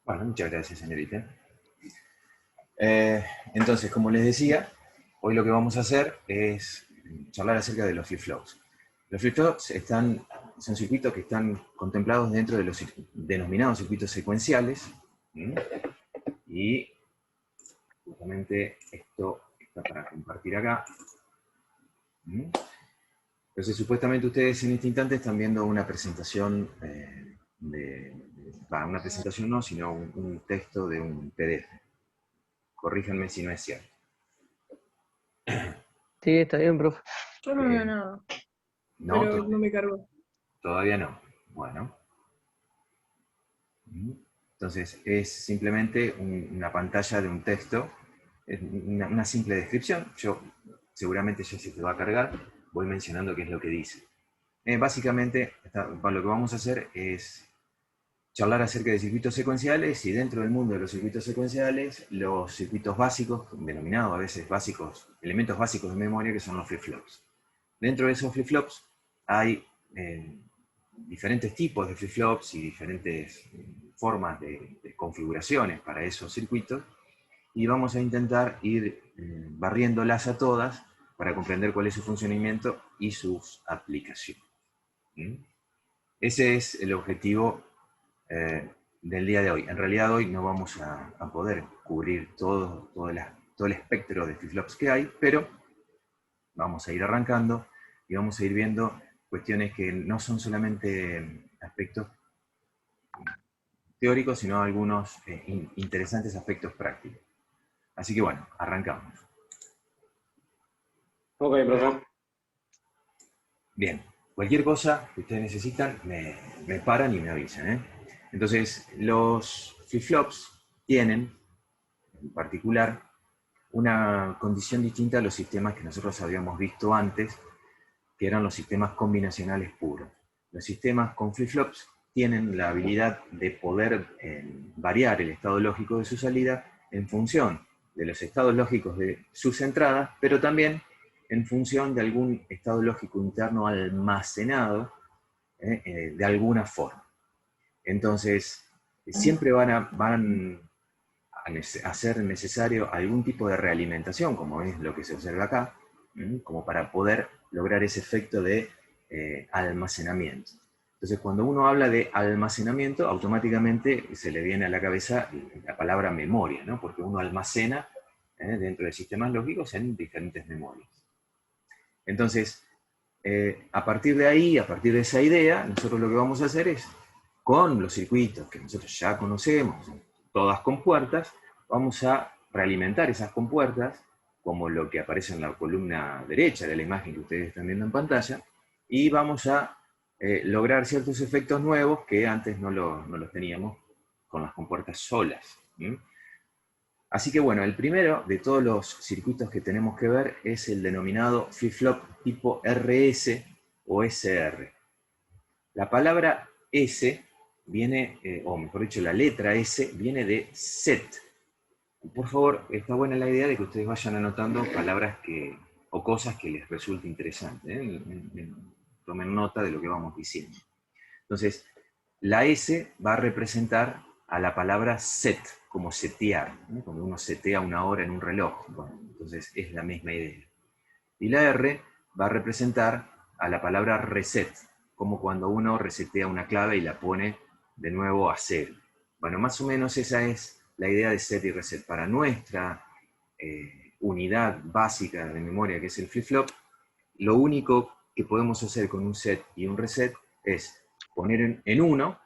Bueno, muchas gracias, señorita. Entonces, como les decía, hoy lo que vamos a hacer es charlar acerca de los flip-flops. Los flip-flops son circuitos que están contemplados dentro de los denominados circuitos secuenciales. ¿Mm? Y justamente esto está para compartir acá. ¿Mm? Entonces, supuestamente ustedes en este instante están viendo una presentación una presentación no, sino un texto de un PDF. Corríjanme si no es cierto. Sí, está bien, profe. Yo no veo nada, No, pero no me cargó. todavía no. Bueno. Entonces, es simplemente una pantalla de un texto, es una simple descripción. Seguramente ya se te va a cargar, voy mencionando qué es lo que dice. Básicamente, lo que vamos a hacer es charlar acerca de circuitos secuenciales y dentro del mundo de los circuitos secuenciales, los circuitos básicos, denominados a veces básicos, elementos básicos de memoria, que son los flip-flops. Dentro de esos flip-flops hay diferentes tipos de flip-flops y diferentes formas de configuraciones para esos circuitos, y vamos a intentar ir barriéndolas a todas para comprender cuál es su funcionamiento y sus aplicaciones. Ese es el objetivo del día de hoy. En realidad hoy no vamos a poder cubrir todo el espectro de flip-flops que hay, pero vamos a ir arrancando y vamos a ir viendo cuestiones que no son solamente aspectos teóricos, sino algunos interesantes aspectos prácticos. Así que bueno, arrancamos. Ok, profe. Bien, cualquier cosa que ustedes necesitan, me paran y me avisan, ¿eh? Entonces, los flip-flops tienen, en particular, una condición distinta a los sistemas que nosotros habíamos visto antes, que eran los sistemas combinacionales puros. Los sistemas con flip-flops tienen la habilidad de poder variar el estado lógico de su salida en función de los estados lógicos de sus entradas, pero también en función de algún estado lógico interno almacenado de alguna forma. Entonces, siempre van a ser necesario algún tipo de realimentación, como es lo que se observa acá, como para poder lograr ese efecto de almacenamiento. Entonces, cuando uno habla de almacenamiento, automáticamente se le viene a la cabeza la palabra memoria, ¿no? Porque uno almacena dentro de sistemas lógicos en diferentes memorias. Entonces, a partir de ahí, a partir de esa idea, nosotros lo que vamos a hacer es, con los circuitos que nosotros ya conocemos, todas compuertas, vamos a realimentar esas compuertas, como lo que aparece en la columna derecha de la imagen que ustedes están viendo en pantalla, y vamos a lograr ciertos efectos nuevos que antes no los teníamos con las compuertas solas. Así que bueno, el primero de todos los circuitos que tenemos que ver es el denominado flip-flop tipo RS o SR. La palabra S viene, o mejor dicho, la letra S viene de set. Por favor, está buena la idea de que ustedes vayan anotando palabras o cosas que les resulte interesante. Tomen nota de lo que vamos diciendo. Entonces, la S va a representar a la palabra set, como setear, ¿no? Cuando uno setea una hora en un reloj. Bueno, entonces es la misma idea. Y la R va a representar a la palabra reset, como cuando uno resetea una clave y la pone de nuevo a cero. Bueno, más o menos esa es la idea de set y reset. Para nuestra unidad básica de memoria, que es el flip-flop, lo único que podemos hacer con un set y un reset es poner en 1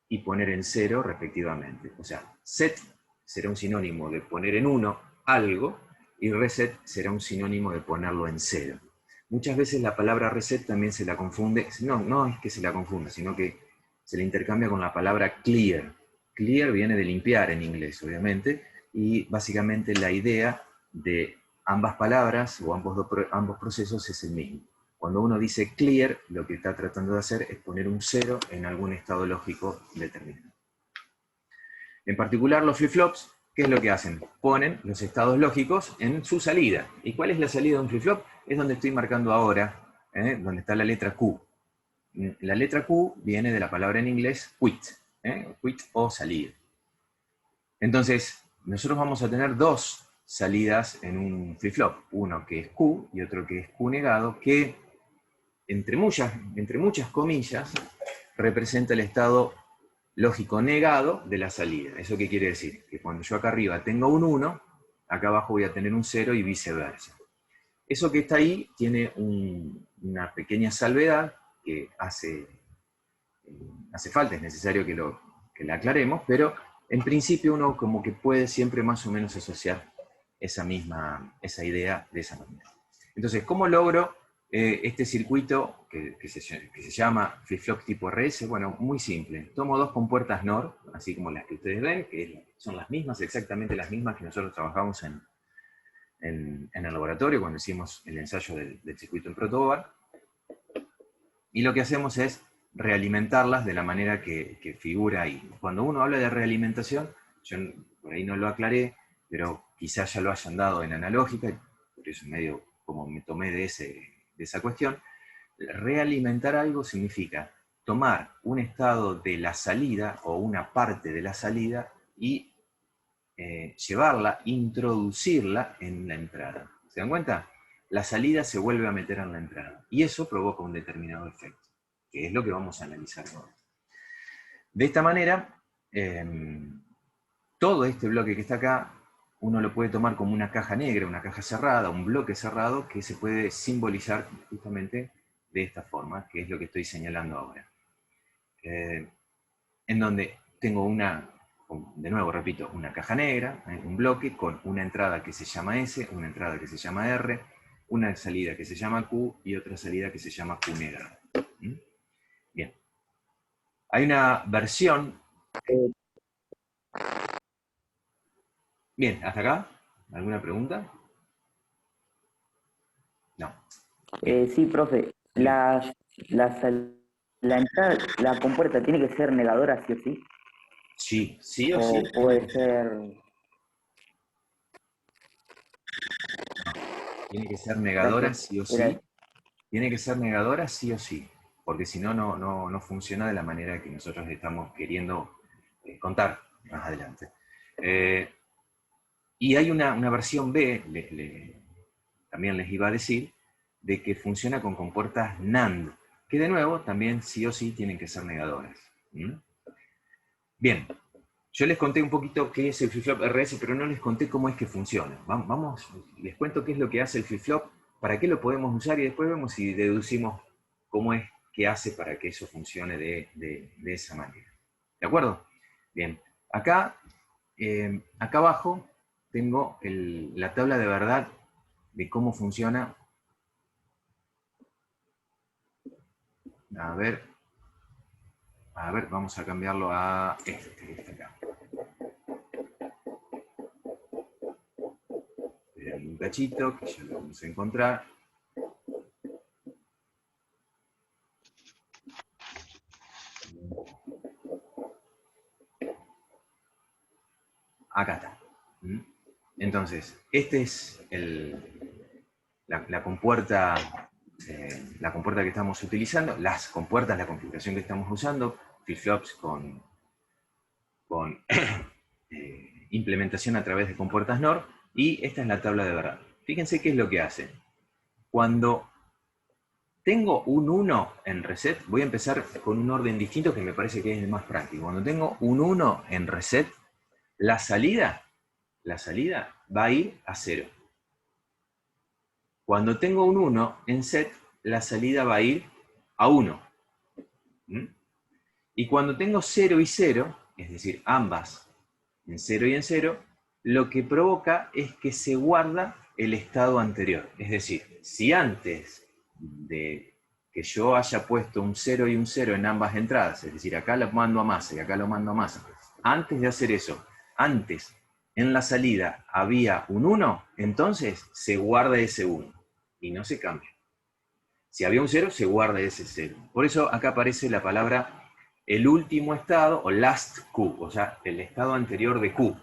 y poner en 0 respectivamente. O sea, set será un sinónimo de poner en 1 algo y reset será un sinónimo de ponerlo en 0. Muchas veces la palabra reset también se la confunde, no es que se la confunda, sino que se la intercambia con la palabra clear. Clear viene de limpiar en inglés, obviamente, y básicamente la idea de ambas palabras o ambos procesos es el mismo. Cuando uno dice clear, lo que está tratando de hacer es poner un 0 en algún estado lógico determinado. En particular, los flip-flops, ¿qué es lo que hacen? Ponen los estados lógicos en su salida. ¿Y cuál es la salida de un flip-flop? Es donde estoy marcando ahora, donde está la letra Q. La letra Q viene de la palabra en inglés quit, quit o salir. Entonces, nosotros vamos a tener dos salidas en un flip-flop, uno que es Q y otro que es Q negado, que entre muchas comillas representa el estado lógico negado de la salida. ¿Eso qué quiere decir? Que cuando yo acá arriba tengo un 1, acá abajo voy a tener un 0 y viceversa. Eso que está ahí tiene una pequeña salvedad que hace falta, es necesario que la aclaremos, pero en principio uno como que puede siempre más o menos asociar esa idea de esa manera. Entonces, ¿cómo logro este circuito que se llama flip-flop tipo RS? Bueno, muy simple. Tomo dos compuertas NOR, así como las que ustedes ven, que son las mismas, exactamente las mismas que nosotros trabajamos en el laboratorio cuando hicimos el ensayo del circuito en protoboard. Y lo que hacemos es realimentarlas de la manera que figura ahí. Cuando uno habla de realimentación, yo por ahí no lo aclaré, pero quizás ya lo hayan dado en analógica, por eso medio como me tomé de esa cuestión. Realimentar algo significa tomar un estado de la salida o una parte de la salida y llevarla, introducirla en la entrada. ¿Se dan cuenta? La salida se vuelve a meter en la entrada. Y eso provoca un determinado efecto, que es lo que vamos a analizar ahora. De esta manera, todo este bloque que está acá, uno lo puede tomar como una caja negra, una caja cerrada, un bloque cerrado, que se puede simbolizar justamente de esta forma, que es lo que estoy señalando ahora. En donde tengo de nuevo repito, una caja negra, un bloque con una entrada que se llama S, una entrada que se llama R, una salida que se llama Q y otra salida que se llama Q negada. Bien. Hay una versión... Bien, ¿hasta acá? ¿Alguna pregunta? No. Sí, profe, la entrada, la compuerta tiene que ser negadora sí o sí, Sí, sí o o sí. puede ser... Tiene que ser negadora Gracias. sí o Era, sí. Tiene que ser negadora sí o sí. Porque si no, no funciona de la manera que nosotros estamos queriendo contar más adelante. Y hay una versión B, también les iba a decir, de que funciona con compuertas NAND, que de nuevo también sí o sí tienen que ser negadoras. ¿Mm? Bien, yo les conté un poquito qué es el flip-flop RS, pero no les conté cómo es que funciona. Vamos, les cuento qué es lo que hace el flip-flop, para qué lo podemos usar y después vemos si deducimos cómo es que hace para que eso funcione de esa manera. ¿De acuerdo? Bien, acá abajo tengo la tabla de verdad de cómo funciona. A ver, vamos a cambiarlo a este acá. Un cachito, que ya lo vamos a encontrar. Acá está. Entonces, este es la compuerta que estamos utilizando, las compuertas, la configuración que estamos usando, flip-flops con implementación a través de compuertas NOR, y esta es la tabla de verdad. Fíjense qué es lo que hace. Cuando tengo un 1 en reset, voy a empezar con un orden distinto que me parece que es el más práctico. Cuando tengo un 1 en reset, la salida va a ir a 0. Cuando tengo un 1 en set, la salida va a ir a 1. Y cuando tengo 0 y 0, es decir, ambas en 0 y en 0, lo que provoca es que se guarda el estado anterior. Es decir, si antes de que yo haya puesto un 0 y un 0 en ambas entradas, es decir, acá lo mando a masa y acá lo mando a masa, antes de hacer eso, antes en la salida había un 1, entonces se guarda ese 1 y no se cambia. Si había un 0, se guarda ese 0. Por eso acá aparece la palabra el último estado o last Q, o sea, el estado anterior de Q.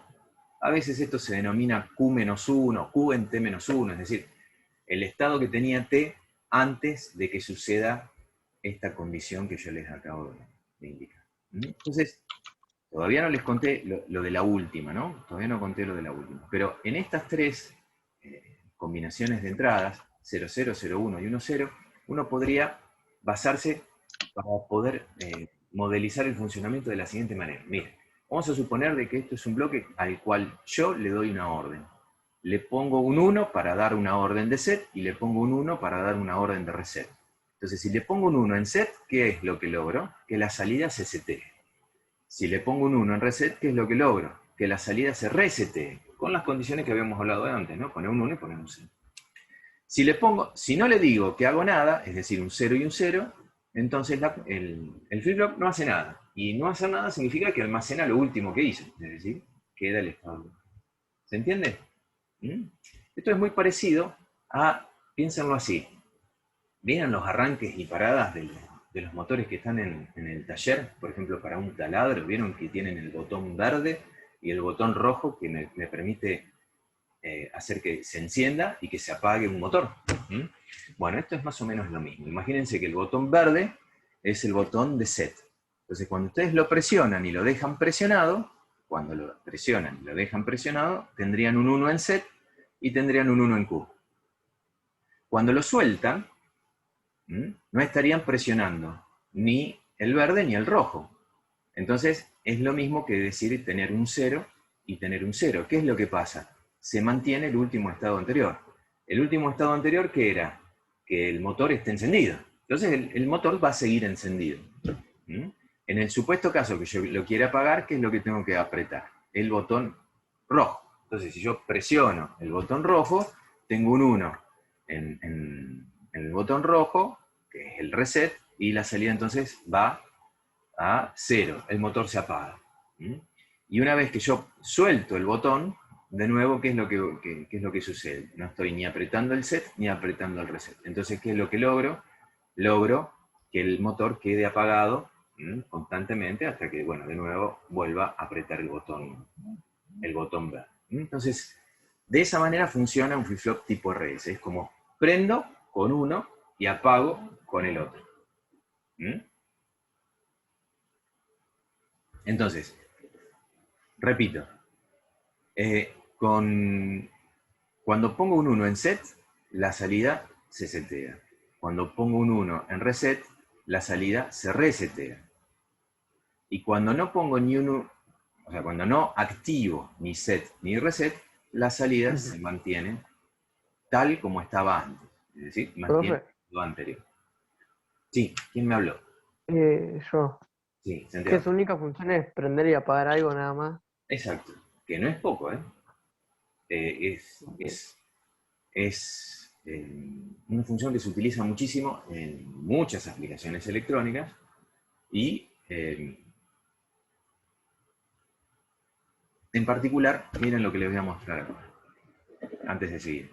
A veces esto se denomina Q-1, Q en T-1, es decir, el estado que tenía T antes de que suceda esta condición que yo les acabo de indicar. Entonces, Todavía no les conté lo de la última, ¿no? Todavía no conté lo de la última. Pero en estas tres combinaciones de entradas, 0, 0, 0, 1 y 1, 0, uno podría basarse para poder modelizar el funcionamiento de la siguiente manera. Miren, vamos a suponer de que esto es un bloque al cual yo le doy una orden. Le pongo un 1 para dar una orden de set y le pongo un 1 para dar una orden de reset. Entonces, si le pongo un 1 en set, ¿qué es lo que logro? Que la salida se setee. Si le pongo un 1 en reset, ¿qué es lo que logro? Que la salida se resetee, con las condiciones que habíamos hablado antes, ¿no? Poner un 1 y poner un 0. Si no le digo que hago nada, es decir, un 0 y un 0, entonces el flip-flop no hace nada. Y no hacer nada significa que almacena lo último que hizo, es decir, queda el estado. ¿Se entiende? Esto es muy parecido a, piénsenlo así, ¿vieron los arranques y paradas de los motores que están en el taller? Por ejemplo, para un taladro, ¿vieron que tienen el botón verde y el botón rojo que me permite hacer que se encienda y que se apague un motor? Bueno, esto es más o menos lo mismo. Imagínense que el botón verde es el botón de set. Entonces, cuando ustedes lo presionan y lo dejan presionado, cuando lo presionan y lo dejan presionado, tendrían un 1 en set y tendrían un 1 en Q. Cuando lo sueltan, no estarían presionando ni el verde ni el rojo. Entonces, es lo mismo que decir tener un 0 y tener un 0. ¿Qué es lo que pasa? Se mantiene el último estado anterior. El último estado anterior, ¿qué era? Que el motor esté encendido. Entonces, el motor va a seguir encendido. En el supuesto caso que yo lo quiera apagar, ¿qué es lo que tengo que apretar? El botón rojo. Entonces, si yo presiono el botón rojo, tengo un 1 en el botón rojo, que es el reset, y la salida entonces va a 0. El motor se apaga. Y una vez que yo suelto el botón, de nuevo, ¿qué es lo que sucede? No estoy ni apretando el set ni apretando el reset. Entonces, ¿qué es lo que logro? Logro que el motor quede apagado constantemente hasta que, bueno, de nuevo vuelva a apretar el botón verde. Entonces, de esa manera funciona un flip-flop tipo RS. Es como prendo con uno y apago con el otro. Entonces, repito, cuando pongo un 1 en set, la salida se setea. Cuando pongo un 1 en reset, la salida se resetea. Y cuando no pongo ni uno, o sea, cuando no activo ni set ni reset, la salida se mantiene tal como estaba antes. Es decir, mantiene lo anterior. Sí, ¿quién me habló? Yo. Sí, Que Santiago. su única función es prender y apagar algo nada más. Exacto, que no es poco, ¿eh? Es una función que se utiliza muchísimo en muchas aplicaciones electrónicas y en particular, miren lo que les voy a mostrar ahora, antes de seguir.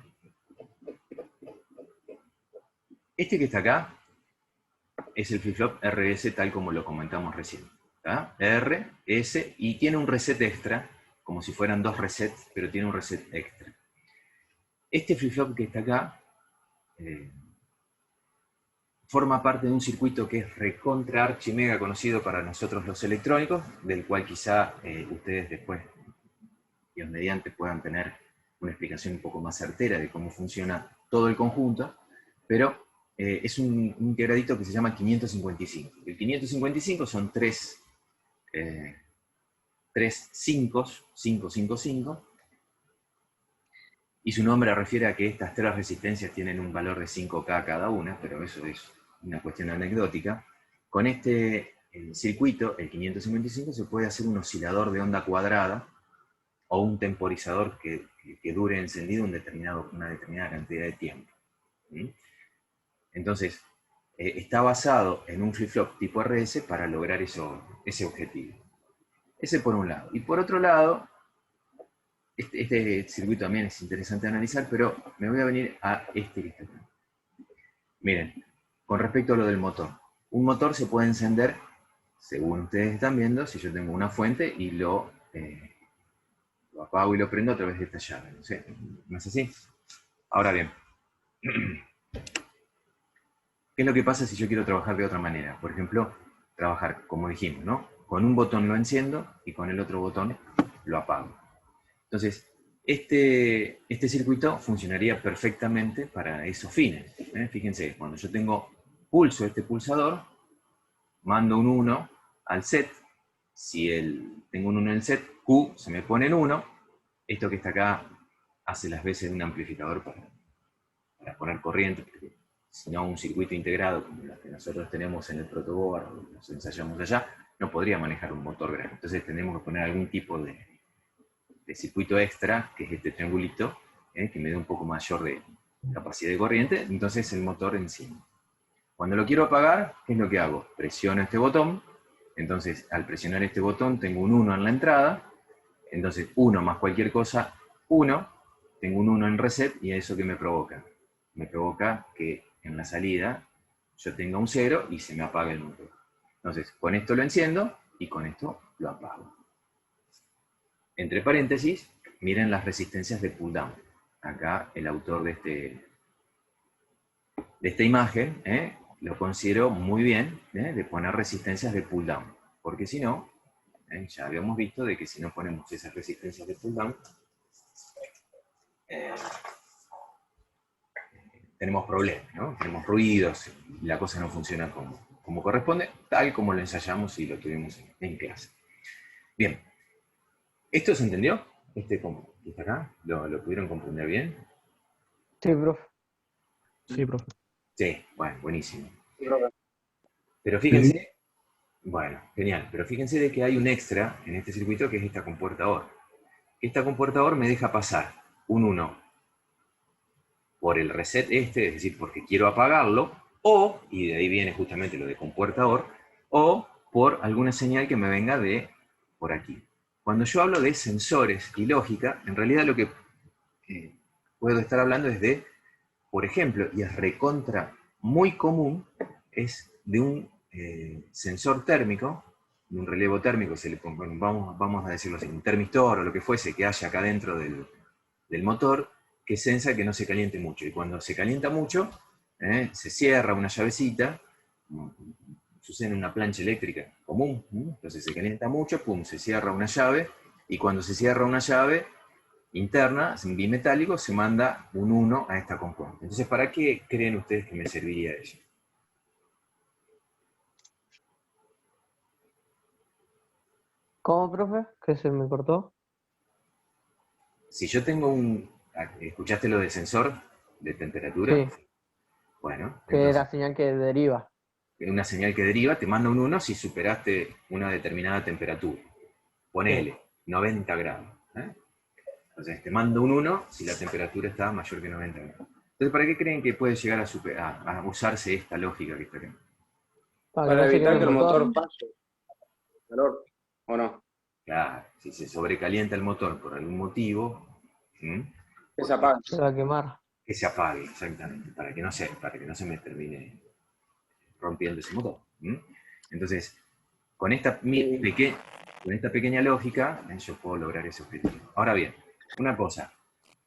Este que está acá es el flip-flop RS tal como lo comentamos recién. ¿Tá? R, S, y tiene un reset extra, como si fueran dos resets, pero tiene un reset extra. Este flip-flop que está acá forma parte de un circuito que es recontra archi mega conocido para nosotros los electrónicos, del cual quizá ustedes después, Dios mediante, puedan tener una explicación un poco más certera de cómo funciona todo el conjunto, pero es un integradito que se llama 555. El 555 son tres 5, 5, 5, 5, y su nombre refiere a que estas tres resistencias tienen un valor de 5K cada una, pero eso es una cuestión anecdótica. Con este circuito, el 555, se puede hacer un oscilador de onda cuadrada o un temporizador que dure encendido una determinada cantidad de tiempo. Entonces, está basado en un flip-flop tipo RS para lograr ese objetivo. Ese por un lado. Y por otro lado, este circuito también es interesante analizar, pero me voy a venir a este que está acá. Miren, con respecto a lo del motor. Un motor se puede encender, según ustedes están viendo, si yo tengo una fuente y lo apago y lo prendo a través de esta llave. ¿No sé? ¿No es así? Ahora bien, ¿qué es lo que pasa si yo quiero trabajar de otra manera? Por ejemplo, trabajar, como dijimos, ¿no? con un botón lo enciendo y con el otro botón lo apago. Entonces, este circuito funcionaría perfectamente para esos fines. Fíjense, cuando yo pulso este pulsador, mando un 1 al set. Si tengo un 1 en el set, Q se me pone en 1. Esto que está acá hace las veces de un amplificador para poner corriente, porque si no un circuito integrado como el que nosotros tenemos en el protoboard, o los ensayamos allá, no podría manejar un motor grande. Entonces tenemos que poner algún tipo de circuito extra, que es este triangulito, que me dé un poco mayor de capacidad de corriente, entonces el motor enciende. Cuando lo quiero apagar, ¿qué es lo que hago? Presiono este botón, entonces al presionar este botón tengo un 1 en la entrada, entonces 1 más cualquier cosa, 1, tengo un 1 en reset, y eso ¿qué me provoca? Me provoca que en la salida yo tenga un 0 y se me apaga el motor. Entonces, con esto lo enciendo y con esto lo apago. Entre paréntesis, miren las resistencias de pull down. Acá el autor de esta imagen lo considero muy bien de poner resistencias de pull down. Porque si no, ya habíamos visto de que si no ponemos esas resistencias de pull down, tenemos problemas, ¿no? Tenemos ruidos, y la cosa no funciona como corresponde, tal como lo ensayamos y lo tuvimos en clase. Bien, ¿esto se entendió? ¿Cómo está acá? ¿Lo pudieron comprender bien? Sí, profe. Sí, profe. Sí, bueno, buenísimo. Sí, profe. Pero fíjense, bueno, genial, pero fíjense de que hay un extra en este circuito que es esta compuerta OR. Esta compuerta OR me deja pasar un 1 por el reset es decir, porque quiero apagarlo, o, y de ahí viene justamente lo de compuerta OR, o por alguna señal que me venga de por aquí. Cuando yo hablo de sensores y lógica, en realidad lo que puedo estar hablando es de, por ejemplo, y es recontra muy común, es de un sensor térmico, de un relevo térmico, vamos a decirlo así, un termistor o lo que fuese que haya acá dentro del motor, que sensa que no se caliente mucho. Y cuando se calienta mucho, se cierra una llavecita, sucede en una plancha eléctrica común, entonces se calienta mucho, pum, se cierra una llave, y cuando se cierra una llave interna, en bimetálico, se manda un 1 a esta compuerta. Entonces, ¿para qué creen ustedes que me serviría eso? ¿Cómo, profe? ¿Que se me cortó? Si yo tengo ¿escuchaste lo del sensor de temperatura? Sí, Bueno, que entonces, era señal que deriva. una señal que deriva te manda un 1 si superaste una determinada temperatura. Ponele, Sí. 90 grados. Entonces te manda un 1 si la temperatura está mayor que 90 grados. Entonces, ¿para qué creen que puede llegar a usarse esta lógica que está acá? Para que Para no se evitar queme que el el motor. motor pase calor, ¿o no? Claro, si se sobrecalienta el motor por algún motivo, Que se apague. Se va a quemar. que se apague, exactamente, para que no se me termine rompiendo ese motor. Entonces, con esta, con esta pequeña lógica, yo puedo lograr ese objetivo. Ahora bien, una cosa,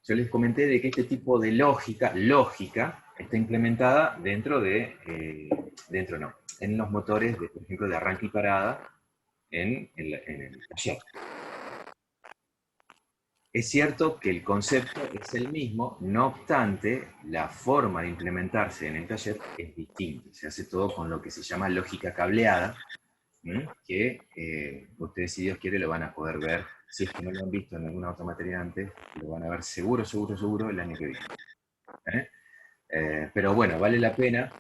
yo les comenté de que este tipo de lógica está implementada en los motores, por ejemplo, de arranque y parada en el taller. Es cierto que el concepto es el mismo, no obstante, la forma de implementarse en el taller es distinta. Se hace todo con lo que se llama lógica cableada, que ustedes, si Dios quiere, lo van a poder ver, si es que no lo han visto en alguna otra materia antes, lo van a ver seguro el año que viene. Pero bueno, vale la pena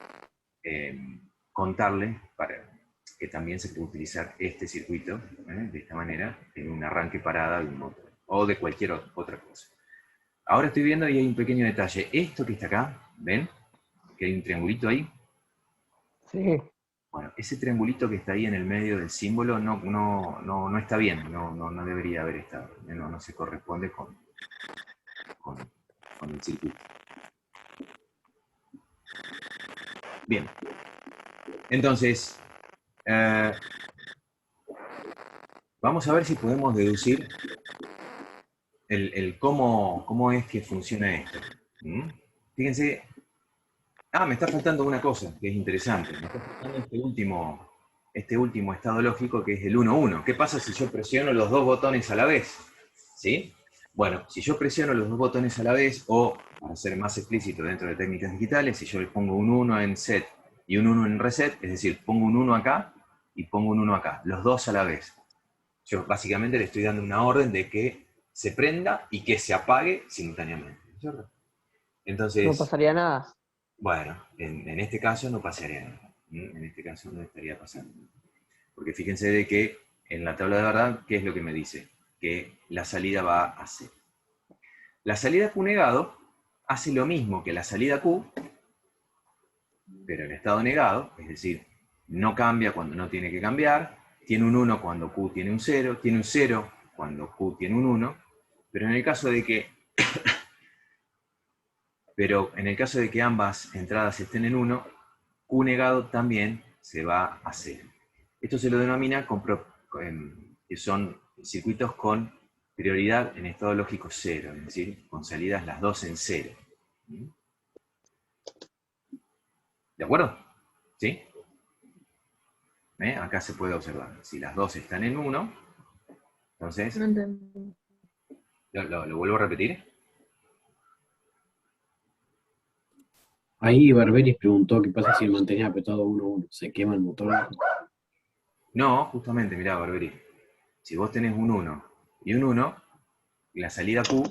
contarles para que también se puede utilizar este circuito de esta manera en un arranque parada de un motor o de cualquier otra cosa. Ahora estoy viendo y hay un pequeño detalle. Esto que está acá, ¿ven? Que hay un triangulito ahí. Sí. Bueno, ese triangulito que está ahí en el medio del símbolo no está bien, no debería haber estado, no se corresponde con el circuito. Bien, entonces, vamos a ver si podemos deducir cómo es que funciona esto. Fíjense, me está faltando una cosa que es interesante, me está faltando este último este último estado lógico que es el 1, 1. ¿Qué pasa si yo presiono los dos botones a la vez? ¿Sí? Bueno, si yo presiono los dos botones a la vez, o para ser más explícito dentro de técnicas digitales, si yo le pongo un 1 en set y un 1 en reset, es decir, pongo un 1 acá y pongo un 1 acá, los dos a la vez. Yo básicamente le estoy dando una orden de que se prenda y que se apague simultáneamente, ¿cierto? Entonces, No pasaría nada. bueno, en este caso no pasaría nada. En este caso no estaría pasando. Porque fíjense de que en la tabla de verdad, ¿qué es lo que me dice? Que la salida va a C. La salida Q negado hace lo mismo que la salida Q, pero en estado negado, es decir, no cambia cuando no tiene que cambiar, tiene un 1 cuando Q tiene un 0, tiene un 0 cuando Q tiene un 1, pero en el caso de que ambas entradas estén en 1, Q negado también se va a 0. Esto se lo denomina que son circuitos con prioridad en estado lógico 0, es decir, con salidas las dos en 0. ¿De acuerdo? ¿Sí? Acá se puede observar. Si las dos están en 1, entonces, No entendí. lo vuelvo a repetir. Ahí Barberis preguntó qué pasa si el mantenés apretado 1-1, ¿se quema el motor? No, justamente, mirá, Barberi. Si vos tenés un 1 y un 1, la salida Q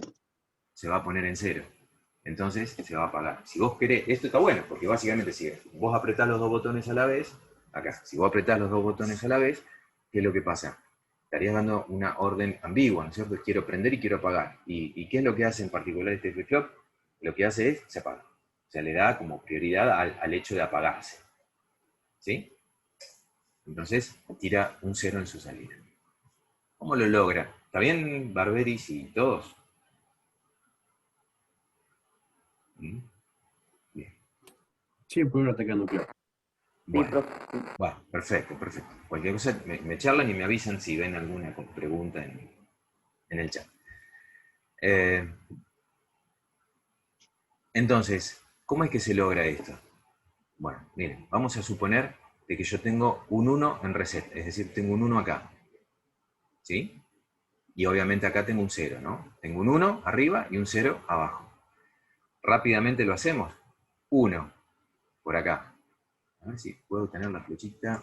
se va a poner en 0. Entonces se va a apagar. Si vos querés, esto está bueno, porque básicamente si vos apretás los dos botones a la vez, acá, si vos apretás los dos botones a la vez, ¿qué es lo que pasa? Estarías dando una orden ambigua, ¿no es cierto? Quiero prender y quiero apagar. ¿Y qué es lo que hace en particular este flip-flop? Lo que hace es, se apaga. O sea, le da como prioridad al hecho de apagarse. ¿Sí? Entonces, tira un 0 en su salida. ¿Cómo lo logra? ¿Está bien, Barberis y todos? ¿Mm? Bien. Sí, por ahora está quedando claro. Bueno, profe. bueno, perfecto, perfecto. Cualquier cosa me charlan y me avisan si ven alguna pregunta en el chat. Entonces, ¿cómo es que se logra esto? Bueno, miren, vamos a suponer de que yo tengo un 1 en reset, es decir, tengo un 1 acá. ¿Sí? Y obviamente acá tengo un 0, ¿no? Tengo un 1 arriba y un 0 abajo. Rápidamente lo hacemos. 1 por acá. A ver si puedo tener la flechita.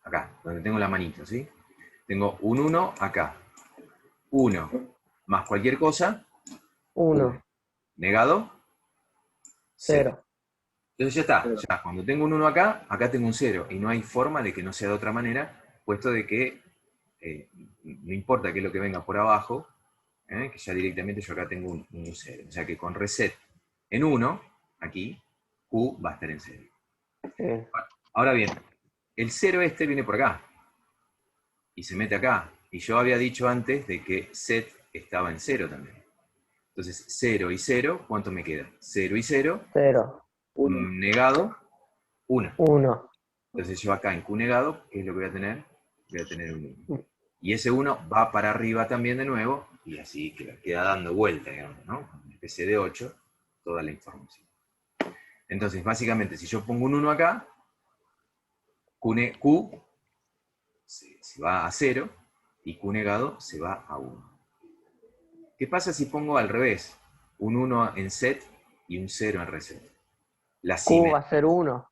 Acá, donde tengo la manito, ¿sí? Tengo un 1 acá. 1 más cualquier cosa. 1, Negado. 0. 0. Entonces ya está. Ya, cuando tengo un 1 acá, acá tengo un 0. Y no hay forma de que no sea de otra manera, puesto de que no importa qué es lo que venga por abajo, que ya directamente yo acá tengo un 0. O sea que con reset en 1, aquí, Q va a estar en 0. Ahora bien, el 0 este viene por acá y se mete acá. Y yo había dicho antes de que set estaba en 0 también. Entonces, 0 y 0, ¿cuánto me queda? 0 y 0, 0. negado, 1. 1. Entonces yo acá en Q negado, ¿qué es lo que voy a tener? Voy a tener un 1. Y ese 1 va para arriba también de nuevo, y así queda dando vuelta, digamos, ¿no? Una especie de 8, toda la información. Entonces, básicamente, si yo pongo un 1 acá, Q se va a 0, y Q negado se va a 1. ¿Qué pasa si pongo al revés? Un 1 en set y un 0 en reset. Q va a ser 1.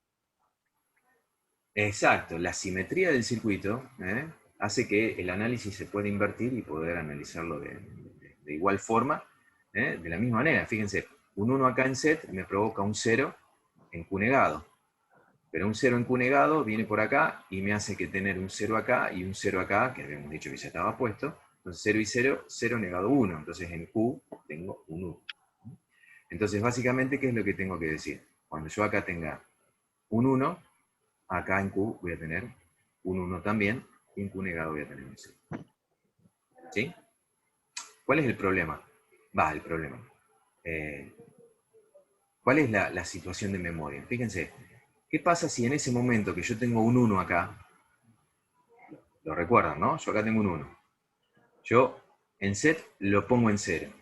Exacto, la simetría del circuito hace que el análisis se pueda invertir y poder analizarlo de igual forma, de la misma manera. Fíjense, un 1 acá en set me provoca un 0 en Q negado. Pero un 0 en Q negado viene por acá y me hace que tener un 0 acá y un 0 acá, que habíamos dicho que ya estaba puesto. Entonces 0 y 0, 0 negado 1. Entonces en Q tengo un 1. Entonces básicamente, ¿qué es lo que tengo que decir? Cuando yo acá tenga un 1, acá en Q voy a tener un 1 también, y en Q negado voy a tener un 0. ¿Sí? ¿Cuál es el problema? El problema. ¿Cuál es la situación de memoria? Fíjense, ¿qué pasa si en ese momento que yo tengo un 1 acá, lo recuerdan, ¿no? Yo acá tengo un 1. Yo en set lo pongo en 0.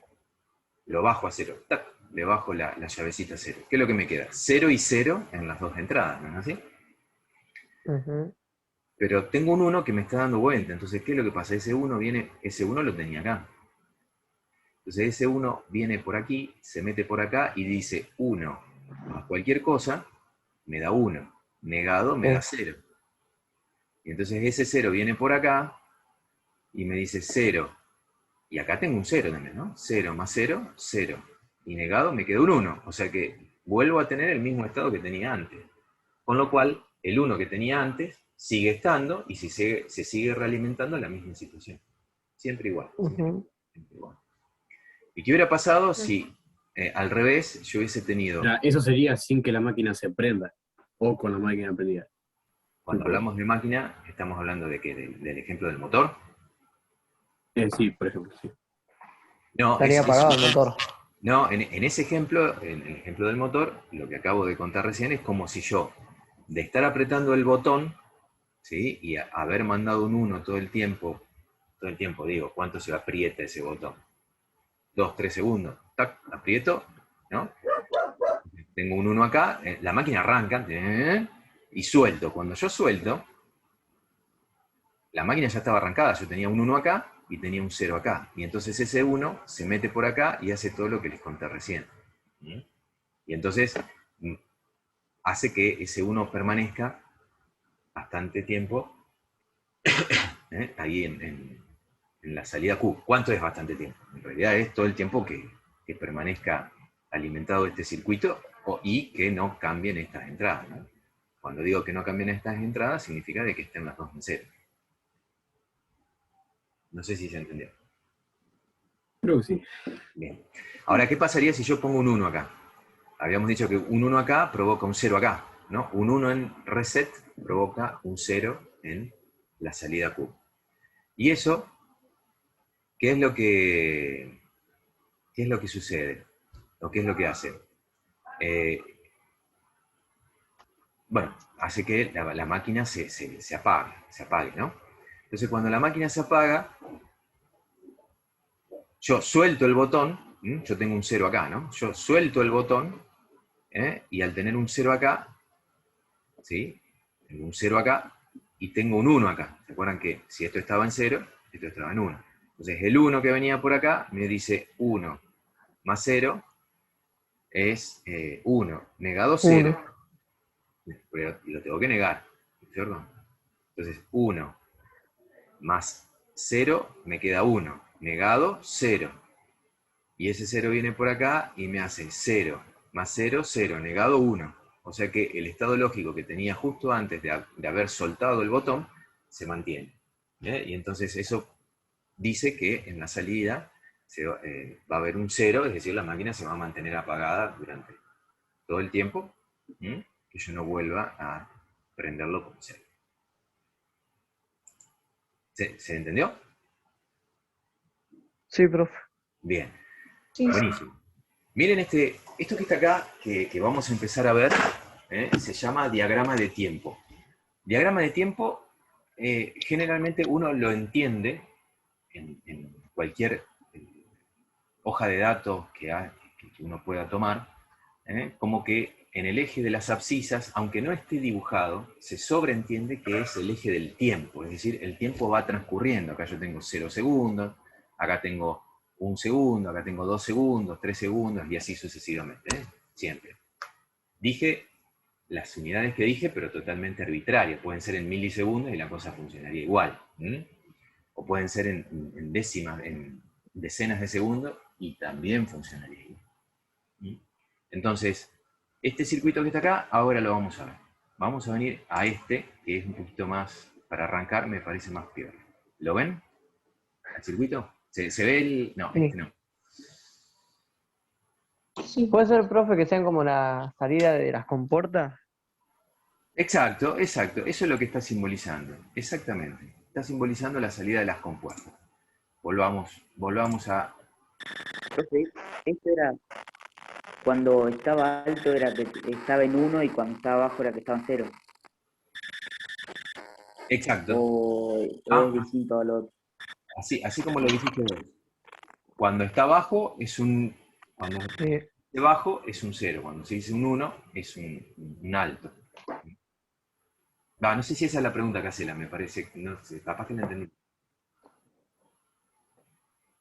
Lo bajo a 0. ¡Tac! le bajo la llavecita 0. ¿Qué es lo que me queda? 0 y 0 en las dos entradas, ¿no es así? Ujú. Pero tengo un 1 que me está dando vuelta, entonces, ¿qué es lo que pasa? Ese 1 lo tenía acá. Entonces ese 1 viene por aquí, se mete por acá y dice 1 más cualquier cosa, me da 1. Negado me da 0. Y entonces ese 0 viene por acá y me dice 0. Y acá tengo un 0 también, ¿no? 0 más 0, 0. Y negado me queda un 1. O sea que vuelvo a tener el mismo estado que tenía antes. Con lo cual, el 1 que tenía antes sigue estando y se sigue realimentando en la misma situación. Siempre igual. Ujú. Siempre igual. ¿Y qué hubiera pasado si al revés yo hubiese tenido... O sea, eso sería sin que la máquina se prenda, o con la máquina prendida. Cuando hablamos de máquina, estamos hablando de qué, del ejemplo del motor. Sí, por ejemplo, sí. No, Estaría apagado el motor. no, en ese ejemplo, en el ejemplo del motor, lo que acabo de contar recién es como si yo, de estar apretando el botón, ¿sí? Y haber mandado un 1 todo el tiempo digo, ¿cuánto se aprieta ese botón? 2, 3 segundos, tac, aprieto, ¿no? Tengo un 1 acá, la máquina arranca, y suelto. Cuando yo suelto, la máquina ya estaba arrancada, yo tenía un 1 acá y tenía un 0 acá. Y entonces ese 1 se mete por acá y hace todo lo que les conté recién. Y entonces hace que ese 1 permanezca bastante tiempo ahí en la salida Q. ¿Cuánto es bastante tiempo? En realidad es todo el tiempo que permanezca alimentado este circuito y que no cambien estas entradas, ¿no? Cuando digo que no cambien estas entradas, significa de que estén las dos en 0. No sé si se entendió. Creo que sí. Bien. Ahora, ¿qué pasaría si yo pongo un 1 acá? Habíamos dicho que un 1 acá provoca un 0 acá, ¿no? Un 1 en reset provoca un 0 en la salida Q. Y eso, ¿qué es lo que sucede? ¿O qué es lo que hace? Bueno, hace que la máquina se apague, ¿no? Entonces, cuando la máquina se apaga, yo suelto el botón, yo tengo un 0 acá, ¿no? Yo suelto el botón, y al tener un 0 acá, ¿sí? Tengo un 0 acá y tengo un 1 acá. ¿Se acuerdan que si esto estaba en 0, esto estaba en 1? Entonces el 1 que venía por acá me dice 1 más 0 es 1. Negado 0. Y lo tengo que negar, ¿cierto? Entonces 1 más 0 me queda 1. Negado 0. Y ese 0 viene por acá y me hace 0 más 0, 0. Negado 1. O sea que el estado lógico que tenía justo antes de haber soltado el botón se mantiene. Y entonces eso dice que en la salida va a haber un 0, es decir, la máquina se va a mantener apagada durante todo el tiempo, que yo no vuelva a prenderlo como 0. ¿Se entendió? Sí, profe. Bien, Sí, buenísimo. Miren esto que está acá, que vamos a empezar a ver, se llama diagrama de tiempo. Diagrama de tiempo, generalmente uno lo entiende en cualquier hoja de datos que uno pueda tomar, como que en el eje de las abscisas, aunque no esté dibujado, se sobreentiende que es el eje del tiempo, es decir, el tiempo va transcurriendo. Acá yo tengo 0 segundos, acá tengo 1 segundo, acá tengo 2 segundos, 3 segundos, y así sucesivamente, siempre. Dije las unidades que dije, pero totalmente arbitrarias. Pueden ser en milisegundos y la cosa funcionaría igual. O pueden ser en décimas, en decenas de segundos y también funcionaría igual. Entonces, este circuito que está acá, ahora lo vamos a ver. Vamos a venir a este, que es un poquito más, para arrancar, me parece más peor. ¿Lo ven? ¿El circuito? ¿Se ve el...? No, Sí. este no. sí. ¿Puede ser, profe, que sean como la salida de las compuertas? Exacto, exacto. Eso es lo que está simbolizando. Exactamente. Está simbolizando la salida de las compuertas. Volvamos a... Profe, esto era cuando estaba alto era que estaba en 1 y cuando estaba abajo era que estaba en 0. Exacto. O es distinto a lo otro. Así como lo dijiste vos. Cuando está abajo es un... Sí. dice bajo es un 0, cuando se dice un 1 es un alto. No sé si esa es la pregunta, Casela, me parece, no sé, capaz que no entendí.